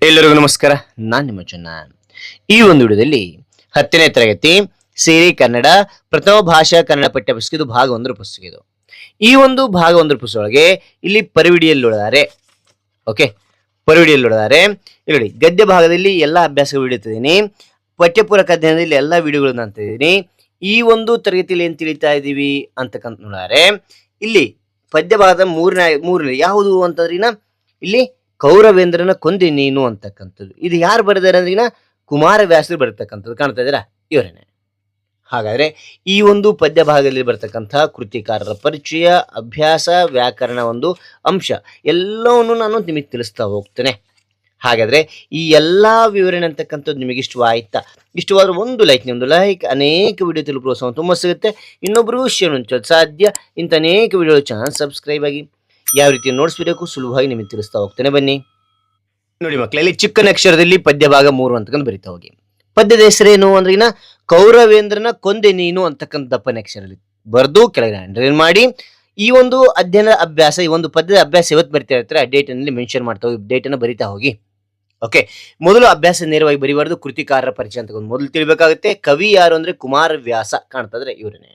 ಎಲ್ಲರಿಗೂ ನಮಸ್ಕಾರ. ನಾನು ನಿಮ್ಮ ಚೆನ್ನ. ಈ ಒಂದು ವಿಡಿಯೋದಲ್ಲಿ 10ನೇ ತರಗತಿ ಸೇರಿ ಕನ್ನಡ ಪ್ರಥಮ ಭಾಷಾ ಕನ್ನಡ ಪಠ್ಯಪುಸ್ತಕ ಇದು ಭಾಗ 1 ಪುಸ್ತಕ. ಇದು ಈ ಒಂದು ಭಾಗ 1 ಪುಸ್ತಕದೊಳಗೆ ಇಲ್ಲಿ ಪರಿವಿಡಿಯಲ್ಲಿದ್ದಾರೆ. ಓಕೆ, ಪರಿವಿಡಿಯಲ್ಲಿದ್ದಾರೆ. ಇಲ್ಲಿ ಗದ್ಯ ಭಾಗದಲ್ಲಿ ಎಲ್ಲ ಅಭ್ಯಾಸ ವಿಡಿಯೋ ಇಟ್ಟಿದ್ದೀನಿ. ಪಠ್ಯಪೂರಕ ಅಧ್ಯಯನದಲ್ಲಿ ಎಲ್ಲ ವಿಡಿಯೋಗಳನ್ನ ಅಂತಿದ್ದೀನಿ. ಈ ಒಂದು ತರಗತಿಯಲ್ಲಿ ಏನ್ ತಿಳಿತಾ ಇದೀವಿ ಅಂತಕ್ಕಂತ ನೋಡಿದರೆ ಇಲ್ಲಿ ಪದ್ಯ ಭಾಗದ ಮೂರನೇ ಯಾವುದು ಅಂತಂದ್ರಿನ ಇಲ್ಲಿ ಕೌರವೇಂದ್ರನ ಕೊಂದೆ ನೀನು ಅಂತಕ್ಕಂಥದ್ದು. ಇದು ಯಾರು ಬರೆದಾರೆ ಅಂದ್ರಿನ ಕುಮಾರವ್ಯಾಸರು ಬರ್ತಕ್ಕಂಥದ್ದು. ಕಾಣ್ತಾ ಇದ್ದೀರಾ, ಇವರೇನೆ. ಹಾಗಾದ್ರೆ ಈ ಒಂದು ಪದ್ಯ ಭಾಗದಲ್ಲಿ ಬರ್ತಕ್ಕಂಥ ಕೃತಿಕಾರರ ಪರಿಚಯ, ಅಭ್ಯಾಸ, ವ್ಯಾಕರಣ ಒಂದು ಅಂಶ ಎಲ್ಲವನ್ನು ನಾನು ನಿಮಗೆ ತಿಳಿಸ್ತಾ ಹೋಗ್ತೇನೆ. ಹಾಗಾದ್ರೆ ಈ ಎಲ್ಲಾ ವಿವರಣೆ ಅಂತಕ್ಕಂಥದ್ದು ನಿಮಗೆ ಇಷ್ಟವಾಯ್ತಾ? ಇಷ್ಟವಾದ್ರೆ ಒಂದು ಲೈಕ್ ಅನೇಕ ವಿಡಿಯೋ ತಿಳಿದು ಪ್ರೋತ್ಸಾಹ ತುಂಬ ಸಿಗುತ್ತೆ. ಇನ್ನೊಬ್ರು ಶೇರ್ ಹಂಚೋದು ಸಾಧ್ಯ. ಇಂಥ ಅನೇಕ ವಿಡಿಯೋ ಚಾನಲ್ ಸಬ್ಸ್ಕ್ರೈಬ್ ಆಗಿ. ಯಾವ ರೀತಿ ನೋಡಿಸ್ಬೇಕು ಸುಲಭವಾಗಿ ನಿಮಗೆ ತಿಳಿಸ್ತಾ ಹೋಗ್ತೇನೆ, ಬನ್ನಿ ನೋಡಿ ಮಕ್ಕಳಲ್ಲಿ. ಚಿಕ್ಕನ ಅಕ್ಷರದಲ್ಲಿ ಪದ್ಯ ಭಾಗ 3 ಅಂತಕ್ಕಂಥ ಬರಿತಾ ಹೋಗಿ. ಪದ್ಯದ ಹೆಸರೇನು ಅಂದ್ರಿನ ಕೌರವೇಂದ್ರನ ಕೊಂದೆ ನೀನು ಅಂತಕ್ಕಂಥ ದಪ್ಪನ ಅಕ್ಷರದಲ್ಲಿ ಬರೆದು ಕೆಳಗೆ ಅಂಡರ್ಲೈನ್ ಮಾಡಿ ಈ ಒಂದು ಅಧ್ಯಯನ ಅಭ್ಯಾಸ, ಈ ಒಂದು ಪದ್ಯದ ಅಭ್ಯಾಸ ಇವತ್ತು ಬರಿತಾ ಇರ್ತಾರೆ. ಆ ಡೇಟ್ ನಲ್ಲಿ ಮೆನ್ಷನ್ ಮಾಡ್ತಾ ಹೋಗಿ, ಡೇಟ್ ಅನ್ನು ಬರಿತಾ ಹೋಗಿ. ಓಕೆ, ಮೊದಲು ಅಭ್ಯಾಸ ನೇರವಾಗಿ ಬರಿಬಾರ್ದು, ಕೃತಿಕಾರರ ಪರಿಚಯ ಅಂತ ಮೊದಲು ತಿಳಿಬೇಕಾಗುತ್ತೆ. ಕವಿ ಯಾರು ಅಂದ್ರೆ ಕುಮಾರವ್ಯಾಸ. ಕಾಣ್ತಾ ಇದ್ರೆ ಇವರೇ.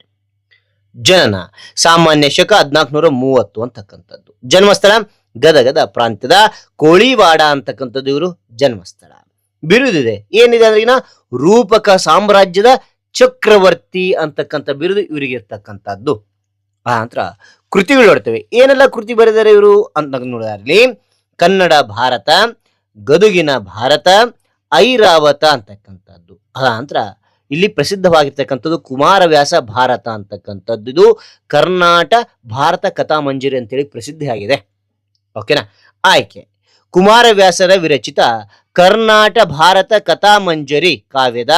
ಜನನ ಸಾಮಾನ್ಯ ಶಕ 1430 ಅಂತಕ್ಕಂಥದ್ದು. ಜನ್ಮಸ್ಥಳ ಗದಗದ ಪ್ರಾಂತ್ಯದ ಕೋಳಿವಾಡ ಅಂತಕ್ಕಂಥದ್ದು ಇವರು ಜನ್ಮಸ್ಥಳ. ಬಿರುದಿದೆ ಏನಿದೆ ಅಂದ್ರೆ ರೂಪಕ ಸಾಮ್ರಾಜ್ಯದ ಚಕ್ರವರ್ತಿ ಅಂತಕ್ಕಂಥ ಬಿರುದು ಇವರಿಗೆ ಇರ್ತಕ್ಕಂಥದ್ದು. ಆ ನಂತರ ಕೃತಿಗಳು ನೋಡ್ತೇವೆ. ಏನೆಲ್ಲ ಕೃತಿ ಬರೆದರೆ ಇವರು ಅಂತ ನೋಡಿದಾರಲ್ಲಿ ಕನ್ನಡ ಭಾರತ, ಗದುಗಿನ ಭಾರತ, ಐರಾವತ ಅಂತಕ್ಕಂಥದ್ದು. ಆ ನಂತರ ಇಲ್ಲಿ ಪ್ರಸಿದ್ಧವಾಗಿರ್ತಕ್ಕಂಥದ್ದು ಕುಮಾರವ್ಯಾಸ ಭಾರತ ಅಂತಕ್ಕಂಥದ್ದು. ಇದು ಕರ್ನಾಟ ಭಾರತ ಕಥಾಮಂಜರಿ ಅಂತೇಳಿ ಪ್ರಸಿದ್ಧಿಯಾಗಿದೆ. ಓಕೆನಾ? ಆಯ್ಕೆ ಕುಮಾರವ್ಯಾಸರ ವಿರಚಿತ ಕರ್ನಾಟ ಭಾರತ ಕಥಾಮಂಜರಿ ಕಾವ್ಯದ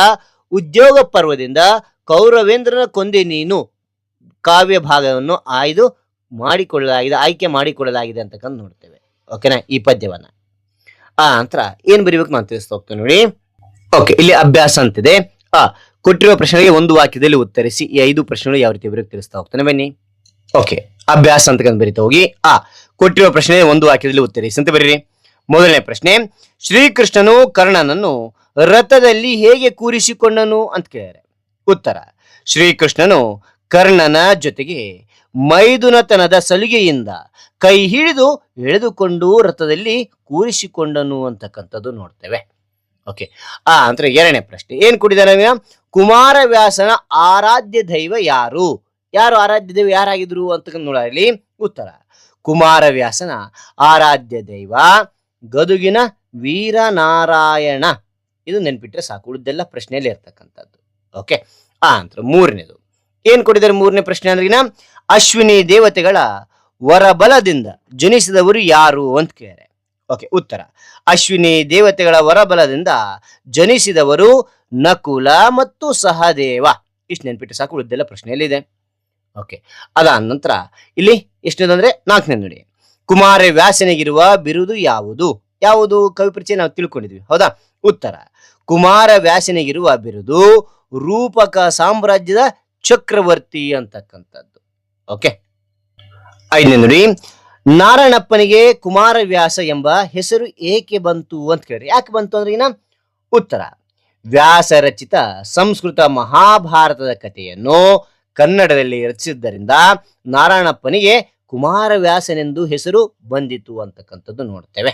ಉದ್ಯೋಗ ಪರ್ವದಿಂದ ಕೌರವೇಂದ್ರನ ಕೊಂದೆ ನೀನು ಕಾವ್ಯ ಭಾಗವನ್ನು ಆಯ್ಕೆ ಮಾಡಿಕೊಳ್ಳಲಾಗಿದೆ ಅಂತಕ್ಕಂಥ ನೋಡ್ತೇವೆ. ಓಕೆನಾ? ಈ ಪದ್ಯವನ್ನ ಆ ನಂತರ ಏನ್ ಬರೀಬೇಕು ನಾನು ತಿಳಿಸ್ತಾ ಹೋಗ್ತೇನೆ ನೋಡಿ. ಓಕೆ, ಇಲ್ಲಿ ಅಭ್ಯಾಸ ಅಂತಿದೆ. ಕೊಟ್ಟಿರುವ ಪ್ರಶ್ನೆಗೆ ಒಂದು ವಾಕ್ಯದಲ್ಲಿ ಉತ್ತರಿಸಿ. ಈ 5 ಪ್ರಶ್ನೆಗಳು ಯಾವ ರೀತಿ ಬರೋಕೆ ತಿಳಿಸ್ತಾ ಹೋಗ್ತಾನೆ, ಬನ್ನಿ. ಓಕೆ, ಅಭ್ಯಾಸ ಅಂತಕ್ಕಂಥ ಬರೀತಾ ಹೋಗಿ. ಕೊಟ್ಟಿರುವ ಪ್ರಶ್ನೆ ಒಂದು ವಾಕ್ಯದಲ್ಲಿ ಉತ್ತರಿಸಿ ಅಂತ ಬರೀರಿ. ಮೊದಲನೇ ಪ್ರಶ್ನೆ, ಶ್ರೀಕೃಷ್ಣನು ಕರ್ಣನನ್ನು ರಥದಲ್ಲಿ ಹೇಗೆ ಕೂರಿಸಿಕೊಂಡನು ಅಂತ ಕೇಳಿದರೆ ಉತ್ತರ, ಶ್ರೀಕೃಷ್ಣನು ಕರ್ಣನ ಜೊತೆಗೆ ಮೈದುನತನದ ಸಲಿಗೆಯಿಂದ ಕೈ ಹಿಡಿದು ಎಳೆದುಕೊಂಡು ರಥದಲ್ಲಿ ಕೂರಿಸಿಕೊಂಡನು ಅಂತಕ್ಕಂಥದ್ದು ನೋಡ್ತೇವೆ. ಓಕೆ, ಅಂದ್ರೆ 2ನೇ ಪ್ರಶ್ನೆ ಏನ್ ಕೊಟ್ಟಿದ್ದಾರೆ? ಕುಮಾರವ್ಯಾಸನ ಆರಾಧ್ಯ ದೈವ ಯಾರು? ಆರಾಧ್ಯ ದೈವ ಯಾರಾಗಿದ್ರು ಅಂತ ನೋಡಲಿ. ಉತ್ತರ, ಕುಮಾರವ್ಯಾಸನ ಆರಾಧ್ಯ ದೈವ ಗದುಗಿನ ವೀರನಾರಾಯಣ. ಇದು ನೆನ್ಪಿಟ್ರೆ ಸಾಕು, ಉಳಿದೆಲ್ಲ ಪ್ರಶ್ನೆಯಲ್ಲಿ ಇರ್ತಕ್ಕಂಥದ್ದು. ಓಕೆ, ಅಂತ 3ನೇದು ಏನ್ ಕೊಟ್ಟಿದ್ದಾರೆ? 3ನೇ ಪ್ರಶ್ನೆ ಅಂದ್ರಿನ ಅಶ್ವಿನಿ ದೇವತೆಗಳ ವರಬಲದಿಂದ ಜನಿಸಿದವರು ಯಾರು ಅಂತ ಕೇಳಿದರೆ ಓಕೆ, ಉತ್ತರ, ಅಶ್ವಿನಿ ದೇವತೆಗಳ ವರಬಲದಿಂದ ಜನಿಸಿದವರು ನಕುಲ ಮತ್ತು ಸಹದೇವ. ಇಷ್ಟು ನೆನ್ಪಿಟ್ಟು ಸಾಕು, ಉಳಿದೆಲ್ಲ ಪ್ರಶ್ನೆಯಲ್ಲಿದೆ. ಓಕೆ, ಅದಾದ ನಂತರ ಇಲ್ಲಿ ಎಷ್ಟನೇದಂದ್ರೆ 4ನೇ ನೋಡಿ. ಕುಮಾರವ್ಯಾಸನಿಗಿರುವ ಬಿರುದು ಯಾವುದು? ಕವಿ ಪರಿಚಯ ನಾವು ತಿಳ್ಕೊಂಡಿದ್ವಿ, ಹೌದಾ? ಉತ್ತರ, ಕುಮಾರವ್ಯಾಸನಿಗಿರುವ ಬಿರುದು ರೂಪಕ ಸಾಮ್ರಾಜ್ಯದ ಚಕ್ರವರ್ತಿ ಅಂತಕ್ಕಂಥದ್ದು. ಓಕೆ, 5ನೇ ನೋಡಿ. ನಾರಾಯಣಪ್ಪನಿಗೆ ಕುಮಾರವ್ಯಾಸ ಎಂಬ ಹೆಸರು ಏಕೆ ಬಂತು ಅಂತ ಕೇಳಿ. ಯಾಕೆ ಬಂತು ಅಂದ್ರೆ ಉತ್ತರ, ವ್ಯಾಸ ರಚಿತ ಸಂಸ್ಕೃತ ಮಹಾಭಾರತದ ಕಥೆಯನ್ನು ಕನ್ನಡದಲ್ಲಿ ರಚಿಸಿದ್ದರಿಂದ ನಾರಾಯಣಪ್ಪನಿಗೆ ಕುಮಾರವ್ಯಾಸನೆಂದು ಹೆಸರು ಬಂದಿತು ಅಂತಕ್ಕಂಥದ್ದು ನೋಡ್ತೇವೆ.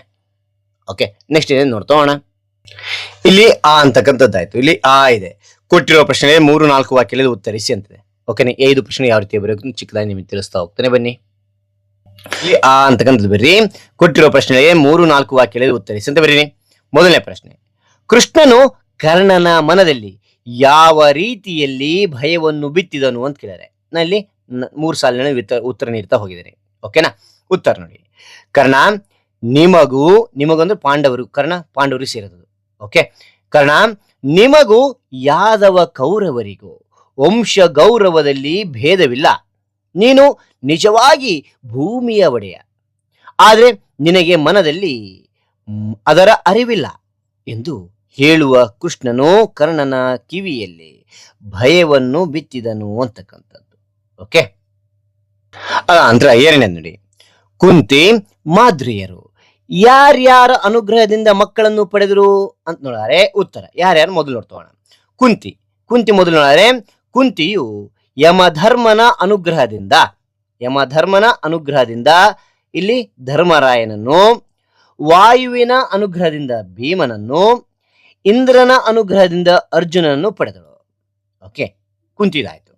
ಓಕೆ, ನೆಕ್ಸ್ಟ್ ಇದೆ ನೋಡ್ತೋಣ. ಇಲ್ಲಿ ಅಂತಕ್ಕಂಥದ್ದಾಯ್ತು. ಇಲ್ಲಿ ಇದೆ. ಕೊಟ್ಟಿರುವ ಪ್ರಶ್ನೆ 3-4 ವಾಕ್ಯದಲ್ಲಿ ಉತ್ತರಿಸಿ ಅಂತಿದೆ. ಓಕೆನೆ, 5 ಪ್ರಶ್ನೆ ಯಾವ ರೀತಿ ಬರಬೇಕು ಚಿಕ್ಕದಾಗಿ ನಿಮಗೆ ತಿಳಿಸ್ತಾ ಹೋಗ್ತೇನೆ, ಬನ್ನಿ. ಇಲ್ಲಿ ಅಂತಕ್ಕಂಥದ್ದು ಬರ್ರಿ. ಕೊಟ್ಟಿರುವ ಪ್ರಶ್ನೆಗೆ 3-4 ವಾಕ್ಯಗಳಲ್ಲಿ ಉತ್ತರಿಸಿ ಅಂತ ಬರೀರಿ. ಮೊದಲನೇ ಪ್ರಶ್ನೆ, ಕೃಷ್ಣನು ಕರ್ಣನ ಮನದಲ್ಲಿ ಯಾವ ರೀತಿಯಲ್ಲಿ ಭಯವನ್ನು ಬಿತ್ತಿದನು ಅಂತ ಕೇಳಿದರೆ ನಾನು ಇಲ್ಲಿ 3 ಸಾಲಿನ ಉತ್ತರ ನೀಡ್ತಾ ಹೋಗಿದ್ದೇನೆ. ಓಕೆನಾ? ಉತ್ತರ ನೋಡಿ. ಕರ್ಣ ನಿಮಗಂದ್ರೆ ಪಾಂಡವರು, ಕರ್ಣ ಪಾಂಡವರು ಸೇರಿದದು. ಓಕೆ, ಕರ್ಣ ನಿಮಗೂ ಯಾದವ ಕೌರವರಿಗೂ ವಂಶ ಗೌರವದಲ್ಲಿ ಭೇದವಿಲ್ಲ. ನೀನು ನಿಜವಾಗಿ ಭೂಮಿಯ ಒಡೆಯ, ಆದರೆ ನಿನಗೆ ಮನದಲ್ಲಿ ಅದರ ಅರಿವಿಲ್ಲ ಎಂದು ಹೇಳುವ ಕೃಷ್ಣನು ಕರ್ಣನ ಕಿವಿಯಲ್ಲಿ ಭಯವನ್ನು ಬಿತ್ತಿದನು ಅಂತಕ್ಕಂಥದ್ದು. ಓಕೆ, ಅಂತರ 2ನೇ ನೋಡಿ. ಕುಂತಿ ಮಾದ್ರಿಯರು ಯಾರ್ಯಾರ ಅನುಗ್ರಹದಿಂದ ಮಕ್ಕಳನ್ನು ಪಡೆದರು ಅಂತ ನೋಡಿದರೆ ಉತ್ತರ ಯಾರ್ಯಾರು ಮೊದಲು ನೋಡ್ತೋಣ. ಕುಂತಿ ಮೊದಲು ನೋಡಿದರೆ ಕುಂತಿಯು ಯಮಧರ್ಮನ ಅನುಗ್ರಹದಿಂದ ಇಲ್ಲಿ ಧರ್ಮರಾಯನನ್ನು, ವಾಯುವಿನ ಅನುಗ್ರಹದಿಂದ ಭೀಮನನ್ನು, ಇಂದ್ರನ ಅನುಗ್ರಹದಿಂದ ಅರ್ಜುನನನ್ನು ಪಡೆದಳು. ಓಕೆ, ಕುಂತಿದಾಯ್ತು.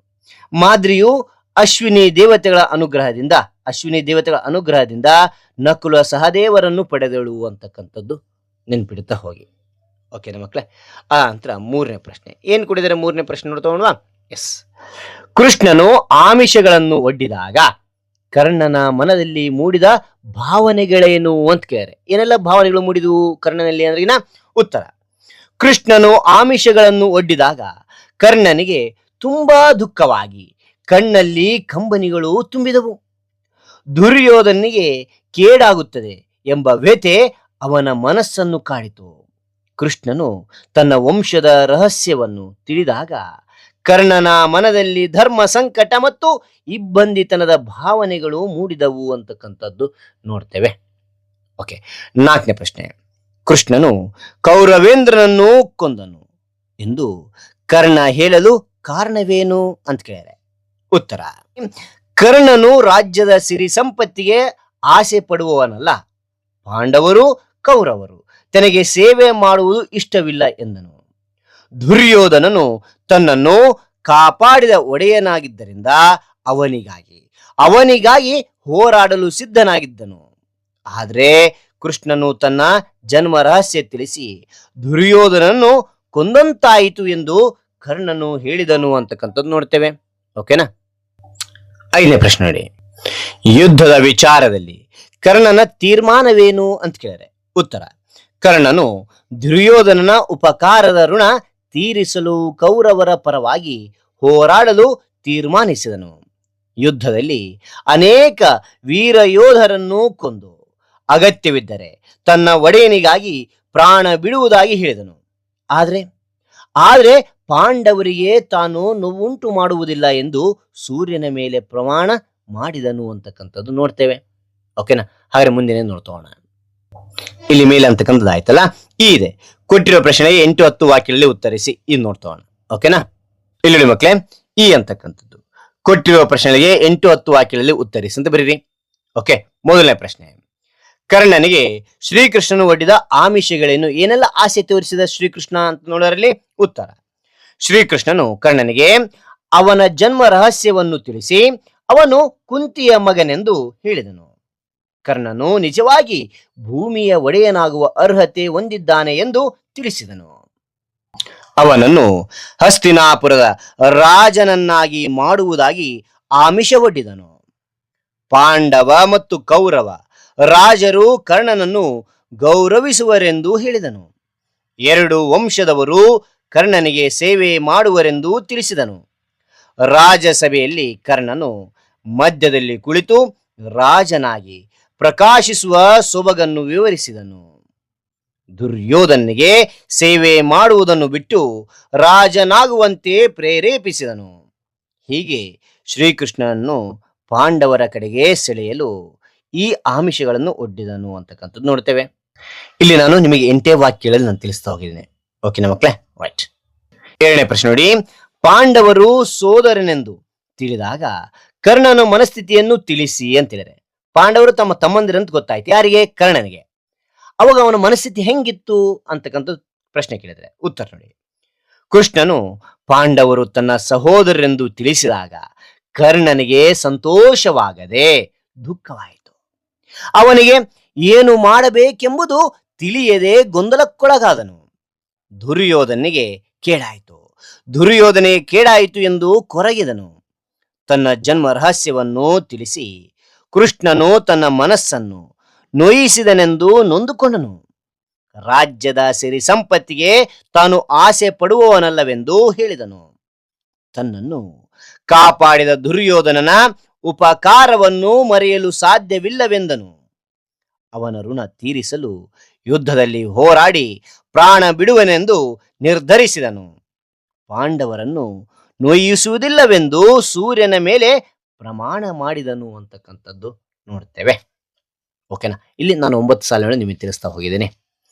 ಮಾದ್ರಿಯು ಅಶ್ವಿನಿ ದೇವತೆಗಳ ಅನುಗ್ರಹದಿಂದ ನಕುಲ ಸಹದೇವರನ್ನು ಪಡೆದಳು ಅಂತಕ್ಕಂಥದ್ದು ನೆನ್ಪಿಡುತ್ತಾ ಹೋಗಿ. ಓಕೆನಾ ಮಕ್ಕಳೇ? ಆ ನಂತರ ಮೂರನೇ ಪ್ರಶ್ನೆ ಏನು ಕೊಟ್ಟಿದ್ದಾರೆ? ಮೂರನೇ ಪ್ರಶ್ನೆ ನೋಡ್ತಾ ಎಸ್. ಕೃಷ್ಣನು ಆಮಿಷಗಳನ್ನು ಒಡ್ಡಿದಾಗ ಕರ್ಣನ ಮನದಲ್ಲಿ ಮೂಡಿದ ಭಾವನೆಗಳೇನು ಅಂತ ಕೇಳಿದರೆ ಏನೆಲ್ಲ ಭಾವನೆಗಳು ಮೂಡಿದವು ಕರ್ಣನಲ್ಲಿ ಅಂದ್ರಿನ ಉತ್ತರ. ಕೃಷ್ಣನು ಆಮಿಷಗಳನ್ನು ಒಡ್ಡಿದಾಗ ಕರ್ಣನಿಗೆ ತುಂಬಾ ದುಃಖವಾಗಿ ಕಣ್ಣಲ್ಲಿ ಕಂಬನಿಗಳು ತುಂಬಿದವು. ದುರ್ಯೋಧನಿಗೆ ಕೇಡಾಗುತ್ತದೆ ಎಂಬ ವ್ಯಥೆ ಅವನ ಮನಸ್ಸನ್ನು ಕಾಡಿತು. ಕೃಷ್ಣನು ತನ್ನ ವಂಶದ ರಹಸ್ಯವನ್ನು ತಿಳಿದಾಗ ಕರ್ಣನ ಮನದಲ್ಲಿ ಧರ್ಮ ಸಂಕಟ ಮತ್ತು ಇಬ್ಬಂದಿತನದ ಭಾವನೆಗಳು ಮೂಡಿದವು ಅಂತಕ್ಕಂಥದ್ದು ನೋಡ್ತೇವೆ. ಓಕೆ, ನಾಲ್ಕನೇ ಪ್ರಶ್ನೆ. ಕೃಷ್ಣನು ಕೌರವೇಂದ್ರನನ್ನು ಕೊಂದನು ಎಂದು ಕರ್ಣ ಹೇಳಲು ಕಾರಣವೇನು ಅಂತ ಕೇಳಿದರೆ ಉತ್ತರ. ಕರ್ಣನು ರಾಜ್ಯದ ಸಿರಿ ಸಂಪತ್ತಿಗೆ ಆಸೆ ಪಡುವವನಲ್ಲ. ಪಾಂಡವರು ಕೌರವರು ತನಗೆ ಸೇವೆ ಮಾಡುವುದು ಇಷ್ಟವಿಲ್ಲ ಎಂದನು. ದುರ್ಯೋಧನನು ತನ್ನನ್ನು ಕಾಪಾಡಿದ ಒಡೆಯನಾಗಿದ್ದರಿಂದ ಅವನಿಗಾಗಿ ಹೋರಾಡಲು ಸಿದ್ಧನಾಗಿದ್ದನು. ಆದರೆ ಕೃಷ್ಣನು ತನ್ನ ಜನ್ಮ ರಹಸ್ಯ ತಿಳಿಸಿ ದುರ್ಯೋಧನನ್ನು ಕೊಂದಂತಾಯಿತು ಎಂದು ಕರ್ಣನು ಹೇಳಿದನು ಅಂತಕ್ಕಂಥದ್ದು ನೋಡ್ತೇವೆ. ಓಕೆನಾ? ಐದನೇ ಪ್ರಶ್ನೆ ನೋಡಿ. ಯುದ್ಧದ ವಿಚಾರದಲ್ಲಿ ಕರ್ಣನ ತೀರ್ಮಾನವೇನು ಅಂತ ಕೇಳಿದರೆ ಉತ್ತರ. ಕರ್ಣನು ದುರ್ಯೋಧನನ ಉಪಕಾರದ ಋಣ ತೀರಿಸಲು ಕೌರವರ ಪರವಾಗಿ ಹೋರಾಡಲು ತೀರ್ಮಾನಿಸಿದನು. ಯುದ್ಧದಲ್ಲಿ ಅನೇಕ ವೀರ ಯೋಧರನ್ನು ಕೊಂದು ಅಗತ್ಯವಿದ್ದರೆ ತನ್ನ ಒಡೆಯನಿಗಾಗಿ ಪ್ರಾಣ ಬಿಡುವುದಾಗಿ ಹೇಳಿದನು. ಆದರೆ ಪಾಂಡವರಿಗೆ ತಾನು ನೋವುಂಟು ಮಾಡುವುದಿಲ್ಲ ಎಂದು ಸೂರ್ಯನ ಮೇಲೆ ಪ್ರಮಾಣ ಮಾಡಿದನು ಅಂತಕ್ಕಂಥದ್ದು ನೋಡ್ತೇವೆ. ಓಕೆನಾ? ಹಾಗಾದ್ರೆ ಮುಂದಿನ ನೋಡ್ತೋಣ. ಇಲ್ಲಿ ಮೇಲೆ ಅಂತಕ್ಕಂಥದ್ದು ಆಯ್ತಲ್ಲ, ಈ ಇದೆ ಕೊಟ್ಟಿರೋ ಪ್ರಶ್ನೆಗೆ 8-10 ವಾಕ್ಯಗಳಲ್ಲಿ ಉತ್ತರಿಸಿ. ಇದು ನೋಡ್ತೋಣ. ಓಕೆನಾ? ಇಲ್ಲಿ ಮಕ್ಕಳೇ, ಈ ಅಂತಕ್ಕಂಥದ್ದು ಕೊಟ್ಟಿರುವ ಪ್ರಶ್ನೆಗೆ 8-10 ವಾಕ್ಯಗಳಲ್ಲಿ ಉತ್ತರಿಸಿ ಅಂತ ಬರೀರಿ. ಓಕೆ, ಮೊದಲನೇ ಪ್ರಶ್ನೆ. ಕರ್ಣನಿಗೆ ಶ್ರೀಕೃಷ್ಣನು ಒಡ್ಡಿದ ಆಮಿಷಗಳೇನು? ಏನೆಲ್ಲ ಆಸೆ ತೋರಿಸಿದ ಶ್ರೀಕೃಷ್ಣ ಅಂತ ನೋಡೋರಲ್ಲಿ ಉತ್ತರ. ಶ್ರೀಕೃಷ್ಣನು ಕರ್ಣನಿಗೆ ಅವನ ಜನ್ಮ ರಹಸ್ಯವನ್ನು ತಿಳಿಸಿ ಅವನು ಕುಂತಿಯ ಮಗನೆಂದು ಹೇಳಿದನು. ಕರ್ಣನು ನಿಜವಾಗಿ ಭೂಮಿಯ ಒಡೆಯನಾಗುವ ಅರ್ಹತೆ ಹೊಂದಿದ್ದಾನೆ ಎಂದು ತಿಳಿಸಿದನು. ಅವನನ್ನು ಹಸ್ತಿನಾಪುರದ ರಾಜನನ್ನಾಗಿ ಮಾಡುವುದಾಗಿ ಆಮಿಷವೊಡ್ಡಿದನು. ಪಾಂಡವ ಮತ್ತು ಕೌರವ ರಾಜರು ಕರ್ಣನನ್ನು ಗೌರವಿಸುವರೆಂದು ಹೇಳಿದನು. 2 ವಂಶದವರು ಕರ್ಣನಿಗೆ ಸೇವೆ ಮಾಡುವರೆಂದು ತಿಳಿಸಿದನು. ರಾಜಸಭೆಯಲ್ಲಿ ಕರ್ಣನು ಮಧ್ಯದಲ್ಲಿ ಕುಳಿತು ರಾಜನಾಗಿ ಪ್ರಕಾಶಿಸುವ ಸೊಬಗನ್ನು ವಿವರಿಸಿದನು. ದುರ್ಯೋಧನಿಗೆ ಸೇವೆ ಮಾಡುವುದನ್ನು ಬಿಟ್ಟು ರಾಜನಾಗುವಂತೆ ಪ್ರೇರೇಪಿಸಿದನು. ಹೀಗೆ ಶ್ರೀಕೃಷ್ಣನನ್ನು ಪಾಂಡವರ ಕಡೆಗೆ ಸೆಳೆಯಲು ಈ ಆಮಿಷಗಳನ್ನು ಒಡ್ಡಿದನು ಅಂತಕ್ಕಂಥದ್ದು ನೋಡ್ತೇವೆ. ಇಲ್ಲಿ ನಾನು ನಿಮಗೆ 8 ವಾಕ್ಯಗಳಲ್ಲಿ ನಾನು ತಿಳಿಸ್ತಾ ಹೋಗಿದ್ದೇನೆ. ಓಕೆನಾ ಮಕ್ಕಳೇ? ರೈಟ್. 7ನೇ ಪ್ರಶ್ನೆ ನೋಡಿ. ಪಾಂಡವರು ಸೋದರನೆಂದು ತಿಳಿದಾಗ ಕರ್ಣನ ಮನಸ್ಥಿತಿಯನ್ನು ತಿಳಿಸಿ ಅಂತ ಹೇಳಿದರೆ, ಪಾಂಡವರು ತಮ್ಮ ತಮ್ಮಂದಿರಂತ ಗೊತ್ತಾಯ್ತು. ಯಾರಿಗೆ? ಕರ್ಣನಿಗೆ. ಅವಾಗ ಅವನ ಮನಸ್ಥಿತಿ ಹೆಂಗಿತ್ತು ಅಂತಕ್ಕಂಥ ಪ್ರಶ್ನೆ ಕೇಳಿದರೆ ಉತ್ತರ ನೋಡಿ. ಕೃಷ್ಣನು ಪಾಂಡವರು ತನ್ನ ಸಹೋದರರೆಂದು ತಿಳಿಸಿದಾಗ ಕರ್ಣನಿಗೆ ಸಂತೋಷವಾಗದೆ ದುಃಖವಾಯಿತು. ಅವನಿಗೆ ಏನು ಮಾಡಬೇಕೆಂಬುದು ತಿಳಿಯದೆ ಗೊಂದಲಕ್ಕೊಳಗಾದನು. ದುರ್ಯೋಧನಿಗೆ ಕೇಡಾಯಿತು ಎಂದು ಕೊರಗಿದನು. ತನ್ನ ಜನ್ಮ ರಹಸ್ಯವನ್ನು ತಿಳಿಸಿ ಕೃಷ್ಣನು ತನ್ನ ಮನಸ್ಸನ್ನು ನೋಯಿಸಿದನೆಂದು ನೊಂದುಕೊಂಡನು. ರಾಜ್ಯದ ಸಿರಿ ಸಂಪತ್ತಿಗೆ ತಾನು ಆಸೆ ಪಡುವವನಲ್ಲವೆಂದು ಹೇಳಿದನು. ತನ್ನನ್ನು ಕಾಪಾಡಿದ ದುರ್ಯೋಧನನ ಉಪಕಾರವನ್ನು ಮರೆಯಲು ಸಾಧ್ಯವಿಲ್ಲವೆಂದನು. ಅವನ ಋಣ ತೀರಿಸಲು ಯುದ್ಧದಲ್ಲಿ ಹೋರಾಡಿ ಪ್ರಾಣ ಬಿಡುವನೆಂದು ನಿರ್ಧರಿಸಿದನು. ಪಾಂಡವರನ್ನು ನೋಯಿಸುವುದಿಲ್ಲವೆಂದು ಸೂರ್ಯನ ಮೇಲೆ ಪ್ರಮಾಣ ಮಾಡಿದನು ಅಂತಕ್ಕಂಥದ್ದು ನೋಡ್ತೇವೆ. ಓಕೆನಾ. ಇಲ್ಲಿ ನಾನು 9 ಸಾಲುಗಳನ್ನು ನಿಮಗೆ ತಿಳಿಸ್ತಾ ಹೋಗಿದ್ದೇನೆ.